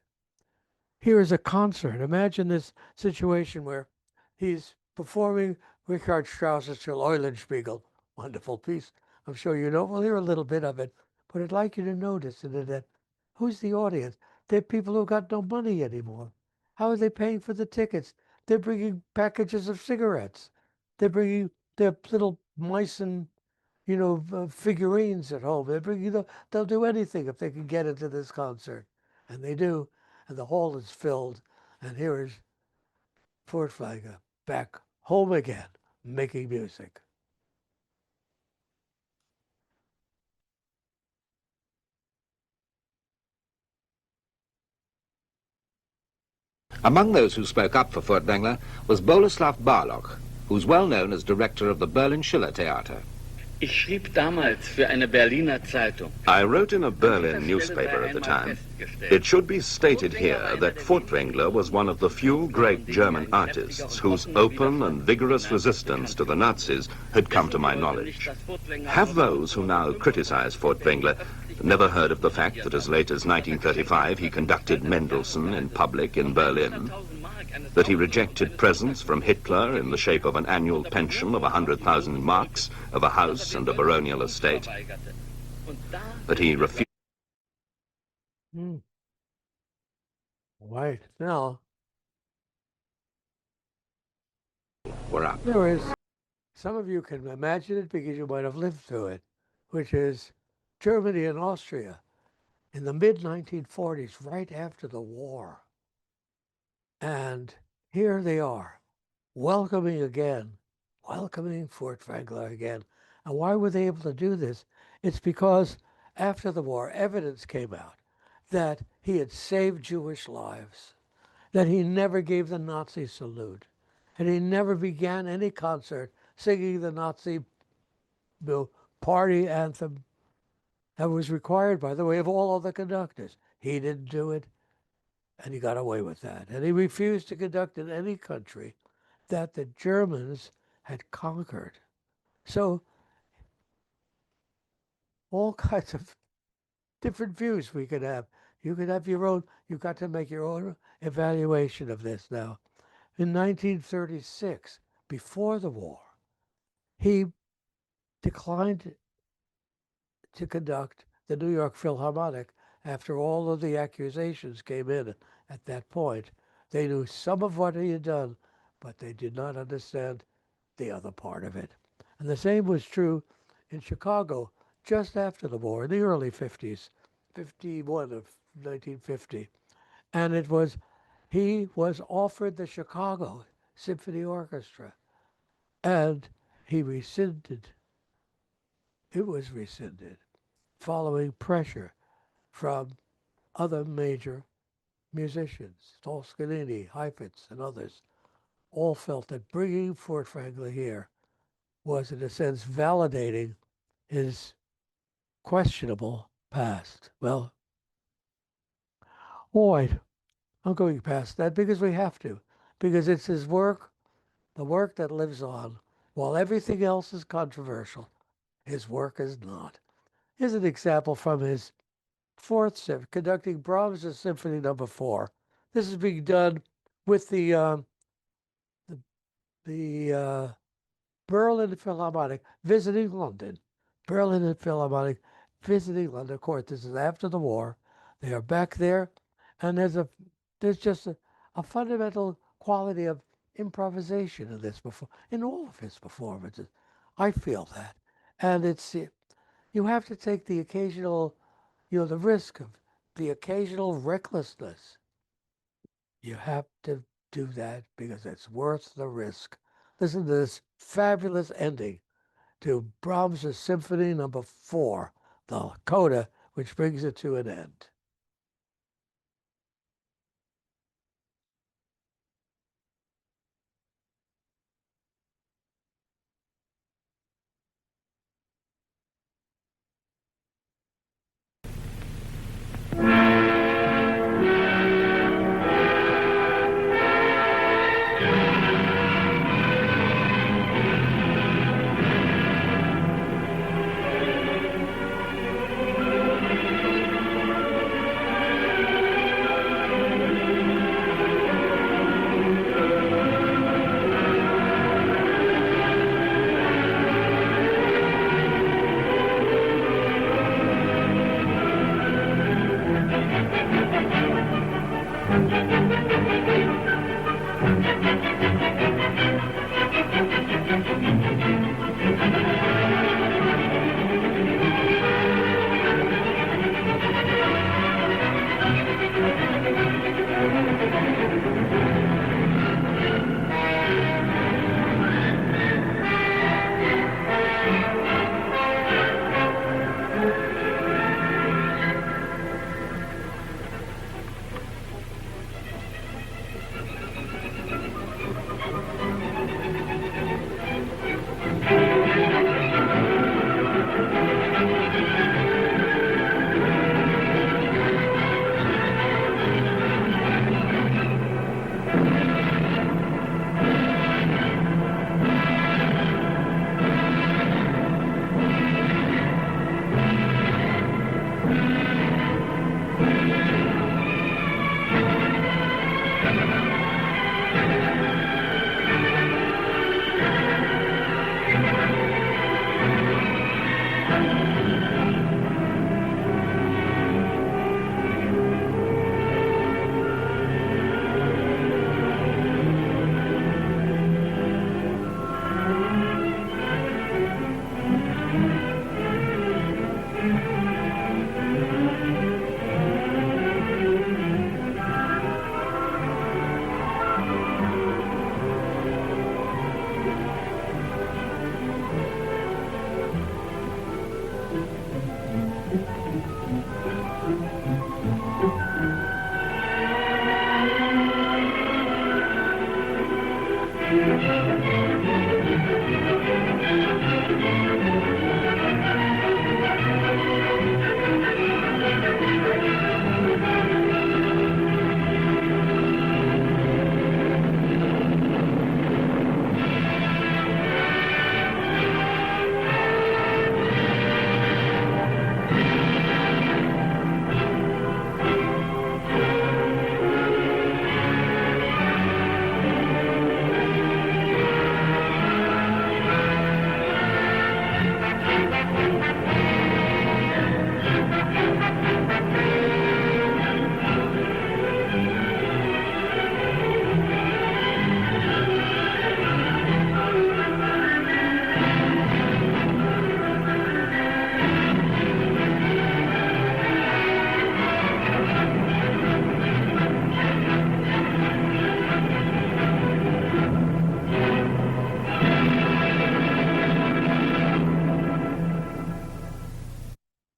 Here is a concert. Imagine this situation where he's performing Richard Strauss's Till Eulenspiegel. Wonderful piece. I'm sure you know. We'll hear a little bit of it, but I'd like you to notice that who's the audience? They're people who got no money anymore. How are they paying for the tickets? They're bringing packages of cigarettes. They're bringing their little mice and figurines at home. They're bringing, they'll do anything if they can get into this concert, and they do. And the hall is filled. And here is Furtwängler back home again, making music. Among those who spoke up for Furtwängler was Boleslav Barlock, who's well known as director of the Berlin Schiller Theater. Ich schrieb damals für eine Berliner Zeitung. I wrote in a Berlin newspaper at the time, it should be stated here that Furtwängler was one of the few great German artists whose open and vigorous resistance to the Nazis had come to my knowledge. Have those who now criticize Furtwängler never heard of the fact that as late as 1935 he conducted Mendelssohn in public in Berlin? That he rejected presents from Hitler in the shape of an annual pension of 100,000 marks, of a house and a baronial estate? That he refused... Right. Now, we're up. There is, some of you can imagine it because you might have lived through it, which is Germany and Austria in the mid-1940s, right after the war. And here they are, welcoming Furtwängler again. And why were they able to do this? It's because after the war, evidence came out that he had saved Jewish lives, that he never gave the Nazi salute, and he never began any concert singing the Nazi party anthem that was required, by the way, of all other conductors. He didn't do it. And he got away with that. And he refused to conduct in any country that the Germans had conquered. So all kinds of different views we could have. You could have your own, you've got to make your own evaluation of this now. In 1936, before the war, he declined to conduct the New York Philharmonic after all of the accusations came in at that point. They knew some of what he had done, but they did not understand the other part of it. And the same was true in Chicago just after the war, in the early 50s, 51 of 1950. And he was offered the Chicago Symphony Orchestra, and he rescinded it was rescinded following pressure from other major musicians. Toscanini, Heifetz, and others all felt that bringing Furtwängler here was, in a sense, validating his questionable past. Well, all right, I'm going past that because we have to, because it's his work, the work that lives on. While everything else is controversial, his work is not. Here's an example from his fourth symphony, conducting Brahms' Symphony No. 4. This is being done with the Berlin Philharmonic visiting London. Berlin Philharmonic visiting London. Of course, this is after the war. They are back there, and there's just a fundamental quality of improvisation in all of his performances. I feel that, and you have to take the occasional, the risk of the occasional recklessness. You have to do that because it's worth the risk. Listen to this fabulous ending to Brahms' Symphony No. 4, the coda, which brings it to an end.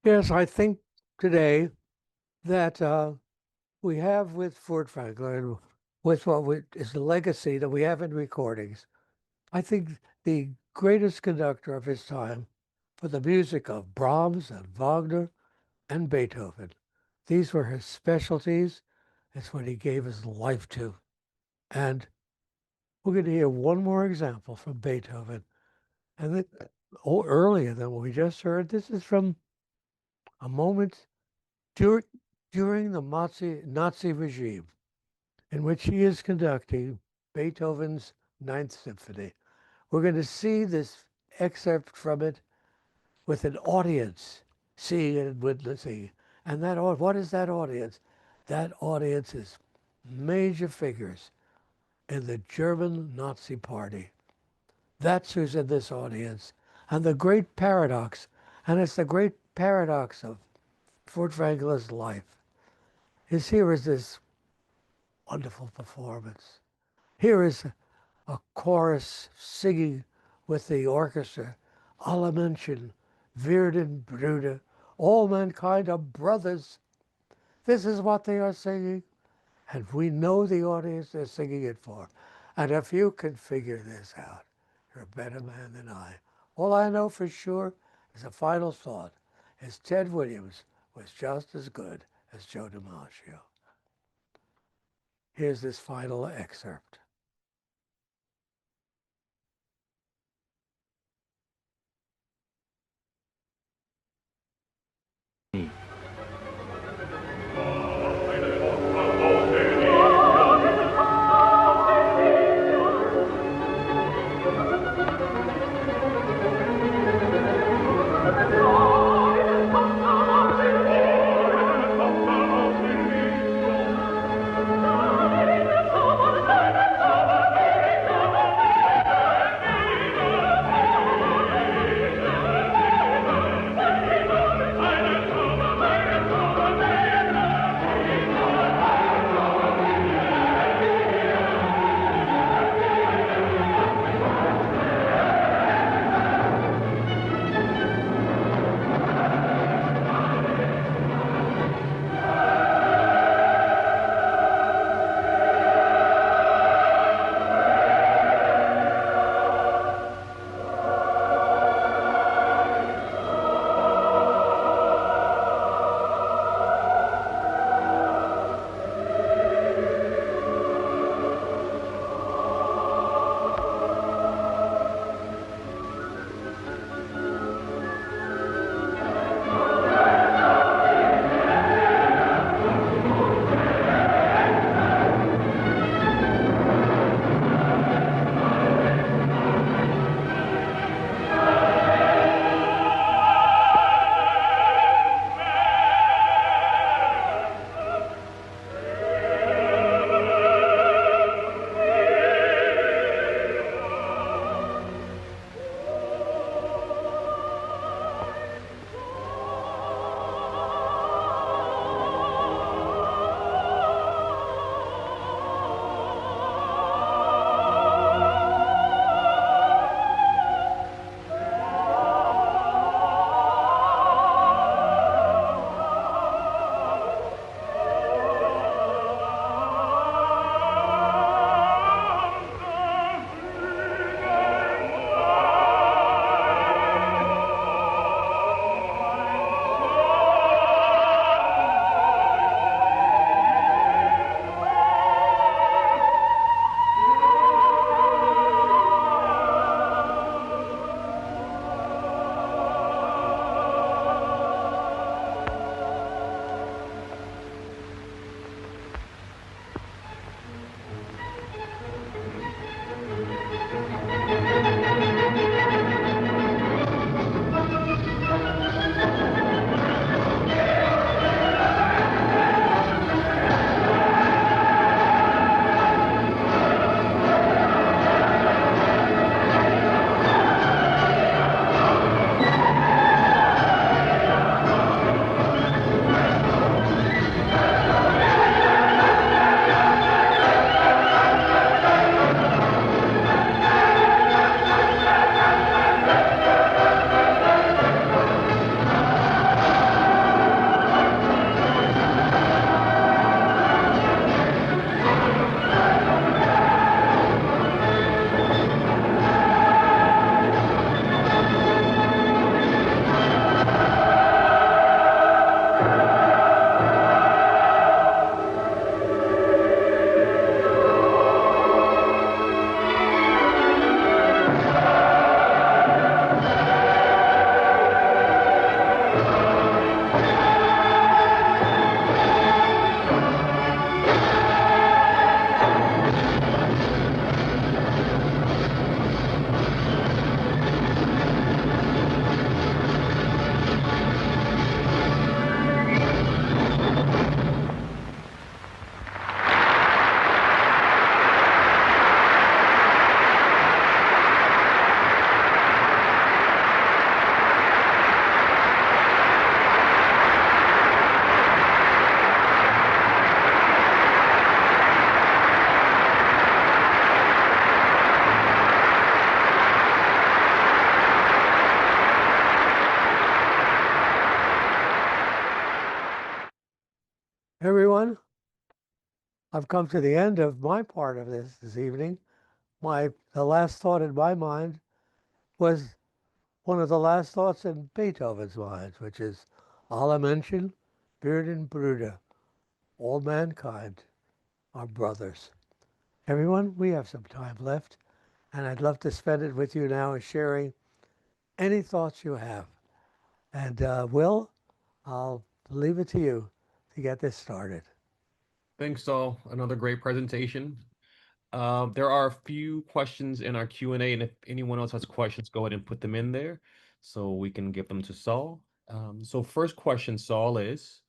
Yes, I think today that we have with Furtwängler and with is the legacy that we have in recordings, I think the greatest conductor of his time for the music of Brahms and Wagner and Beethoven. These were his specialties. It's what he gave his life to. And we're going to hear one more example from Beethoven. And earlier than what we just heard, this is from a moment during the Nazi regime in which he is conducting Beethoven's Ninth Symphony. We're going to see this excerpt from it with an audience seeing it and witnessing. And what is that audience? That audience is major figures in the German Nazi Party. That's who's in this audience. And the great paradox, and it's the great paradox of Furtwängler's life, is here is this wonderful performance. Here is a chorus singing with the orchestra, alle Menschen werden Brüder, all mankind are brothers. This is what they are singing, and we know the audience they're singing it for. And if you can figure this out, you're a better man than I. All I know for sure is a final thought, is Ted Williams was just as good as Joe DiMaggio. Here's this final excerpt. Everyone, I've come to the end of my part of this evening. The last thought in my mind was one of the last thoughts in Beethoven's mind, which is alle Menschen werden Brüder. All mankind are brothers. Everyone, we have some time left, and I'd love to spend it with you now sharing any thoughts you have. And Will, I'll leave it to you to get this started. Thanks, Saul. Another great presentation. There are a few questions in our Q&A, and if anyone else has questions, go ahead and put them in there so we can give them to Saul. So first question, Saul, is,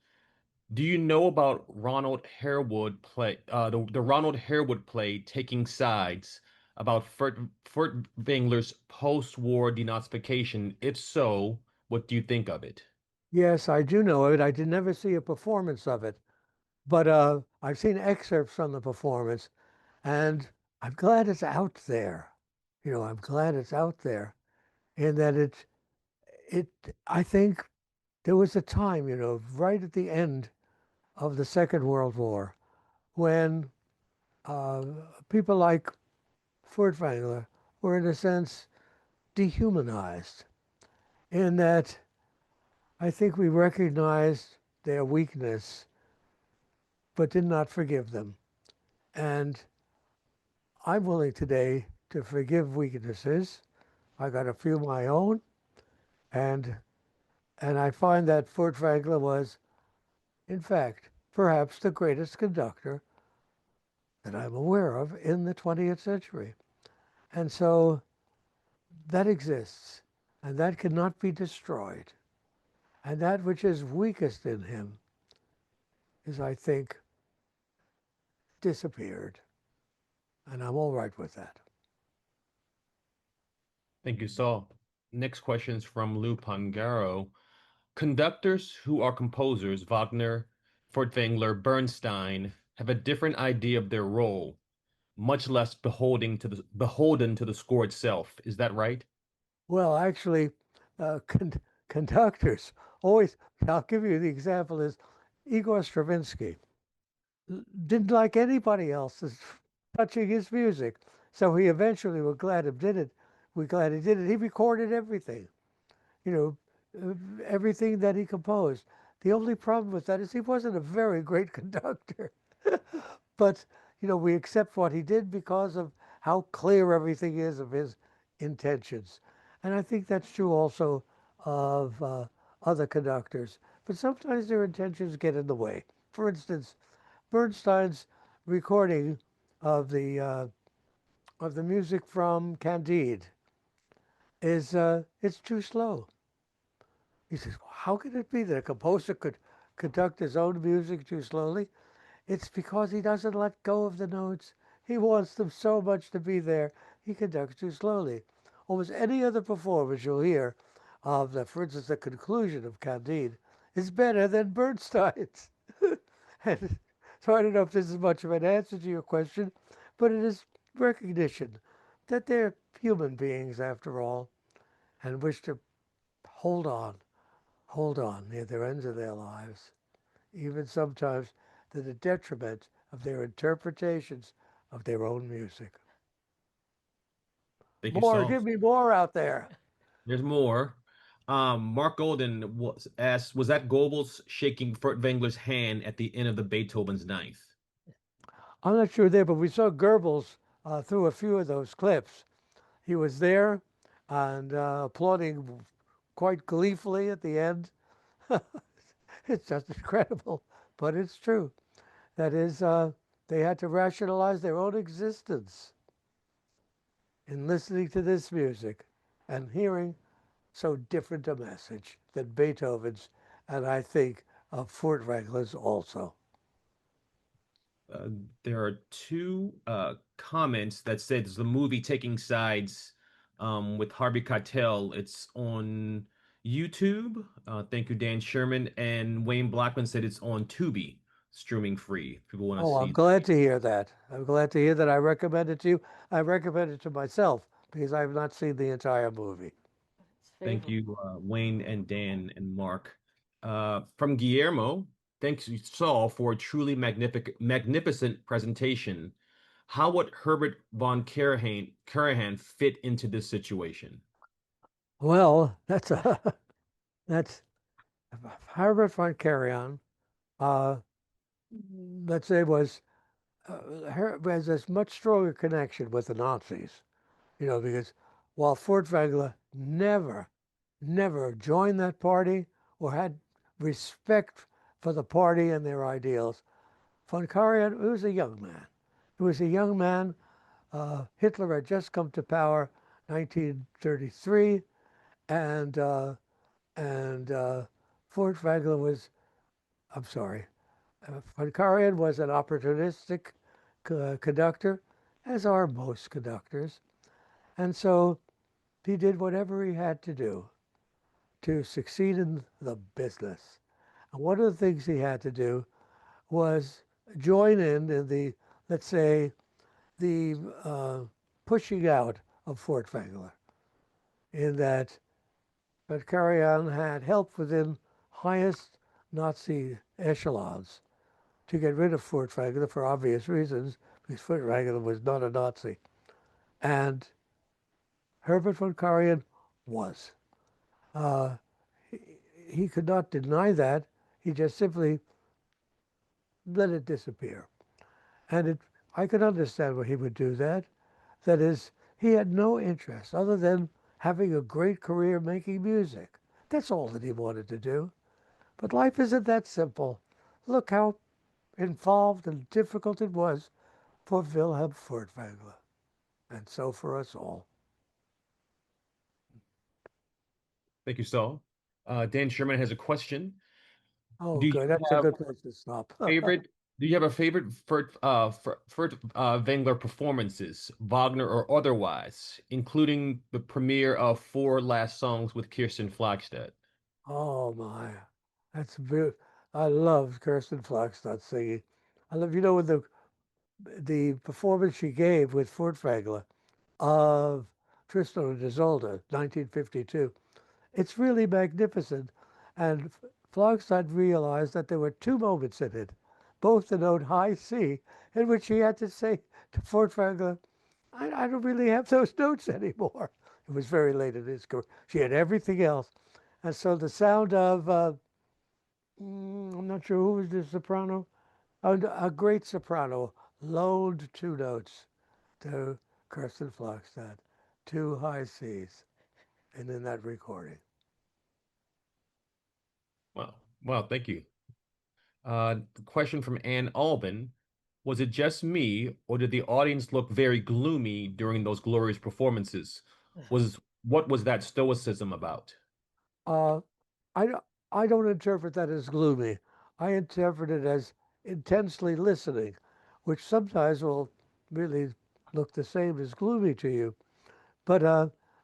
do you know about Ronald Harewood play, the Ronald Harewood play, Taking Sides, about Furtwängler's post-war denazification? If so, what do you think of it? Yes, I do know it. I did never see a performance of it, but I've seen excerpts from the performance, and I'm glad it's out there. I'm glad it's out there, in that I think there was a time, right at the end of the Second World War, when people like Furtwängler were, in a sense, dehumanized, in that I think we recognized their weakness, but did not forgive them. And I'm willing today to forgive weaknesses. I got a few of my own, and I find that Furtwängler was, in fact, perhaps the greatest conductor that I'm aware of in the 20th century. And so that exists, and that cannot be destroyed. And that which is weakest in him is, I think, disappeared. And I'm all right with that. Thank you, Saul. Next question is from Lou Pangaro. Conductors who are composers, Wagner, Furtwängler, Bernstein, have a different idea of their role, much less beholden to the score itself. Is that right? Well, actually, conductors always, I'll give you the example, is Igor Stravinsky didn't like anybody else touching his music. So he eventually, we're glad he did it. We're glad he did it. He recorded everything, everything that he composed. The only problem with that is he wasn't a very great conductor. But, we accept what he did because of how clear everything is of his intentions. And I think that's true also of other conductors. But sometimes their intentions get in the way. For instance, Bernstein's recording of the music from Candide is it's too slow. He says, how can it be that a composer could conduct his own music too slowly? It's because he doesn't let go of the notes. He wants them so much to be there, he conducts too slowly. Almost any other performance you'll hear of, for instance, the conclusion of Candide is better than Bernstein's. And so I don't know if this is much of an answer to your question, but it is recognition that they're human beings after all, and wish to hold on near the ends of their lives, even sometimes to the detriment of their interpretations of their own music. Thank you, More, Saul. give me more out there. There's more. Mark Golden asked, was that Goebbels shaking Furtwängler's hand at the end of the Beethoven's Ninth? I'm not sure there, but we saw Goebbels through a few of those clips. He was there and applauding quite gleefully at the end. It's just incredible, but it's true. That is, they had to rationalize their own existence in listening to this music and hearing so different a message than Beethoven's, and I think of Furtwängler's also. Uh, there are two comments that says the movie Taking Sides with Harvey Keitel. It's on YouTube. Thank you, Dan Sherman. And Wayne Blackman said it's on Tubi, streaming free. If people want to Oh, I'm see. glad to hear that. I'm glad to hear that. I recommend it to you. I recommend it to myself because I have not seen the entire movie. Thank you, Wayne and Dan and Mark. From Guillermo, thanks you, Saul, for a truly magnificent presentation. How would Herbert von Karajan fit into this situation? Well, that's Herbert von Karajan. Let's say was has a much stronger connection with the Nazis, because while Furtwängler never joined that party or had respect for the party and their ideals, von Karajan was a young man. He was a young man. Hitler had just come to power, 1933, and Furtwängler was, I'm sorry, von Karajan was an opportunistic conductor, as are most conductors. And so he did whatever he had to do to succeed in the business. And one of the things he had to do was join in the, let's say, the pushing out of Furtwängler, in that Karajan had help within highest Nazi echelons to get rid of Furtwängler for obvious reasons, because Furtwängler was not a Nazi. And Herbert von Karajan was. He could not deny that. He just simply let it disappear. And I could understand why he would do that. That is, he had no interest other than having a great career making music. That's all that he wanted to do. But life isn't that simple. Look how involved and difficult it was for Wilhelm Furtwängler, and so for us all. Thank you, Saul. Dan Sherman has a question. Oh, Do you good. That's a have good place to stop. favorite? Do you have a favorite Furtwängler performances, Wagner or otherwise, including the premiere of Four Last Songs with Kirsten Flagstedt? Oh my, that's beautiful. I love Kirsten Flagstedt singing. I love, with the performance she gave with Furtwängler of Tristan and Isolde, 1952. It's really magnificent. And Flagstedt realized that there were two moments in it, both the note high C, in which she had to say to Furtwängler, I don't really have those notes anymore. It was very late in his career. She had everything else. And so the sound of, I'm not sure who was the soprano, a great soprano loaned two notes to Kirsten Flagstedt, two high Cs, and in that recording. Wow, thank you. Question from Ann Albin. Was it just me, or did the audience look very gloomy during those glorious performances? What was that stoicism about? Uh, I, I don't interpret that as gloomy. I interpret it as intensely listening, which sometimes will really look the same as gloomy to you. But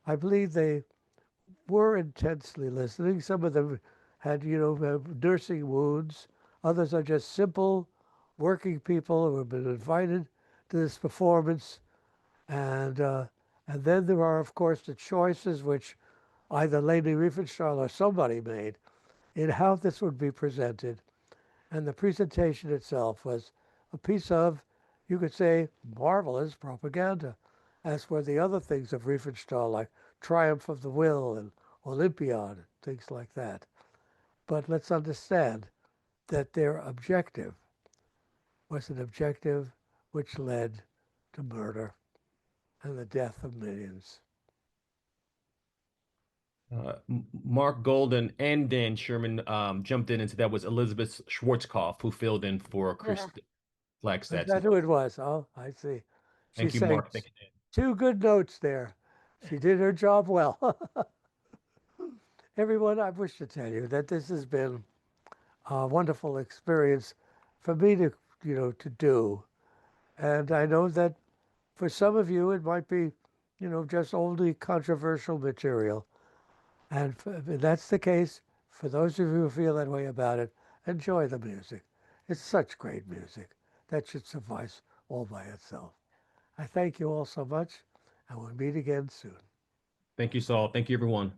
I believe they were intensely listening. Some of them had, nursing wounds. Others are just simple working people who have been invited to this performance. And then there are, of course, the choices which either Leni Riefenstahl or somebody made in how this would be presented. And the presentation itself was a piece of, you could say, marvelous propaganda, as were the other things of Riefenstahl, like Triumph of the Will and Olympiad, things like that. But let's understand that their objective was an objective which led to murder and the death of millions. Mark Golden and Dan Sherman jumped in, and said that was Elizabeth Schwarzkopf who filled in for Chris Flagstad. Is that who it was? Oh, I see. Thank you, saying Mark. Thank you, Dan. 2 good notes there. She did her job well. Everyone, I wish to tell you that this has been a wonderful experience for me to, to do. And I know that for some of you, it might be, just only controversial material. And if that's the case, for those of you who feel that way about it, enjoy the music. It's such great music. That should suffice all by itself. I thank you all so much, and we'll meet again soon. Thank you, Saul. Thank you, everyone.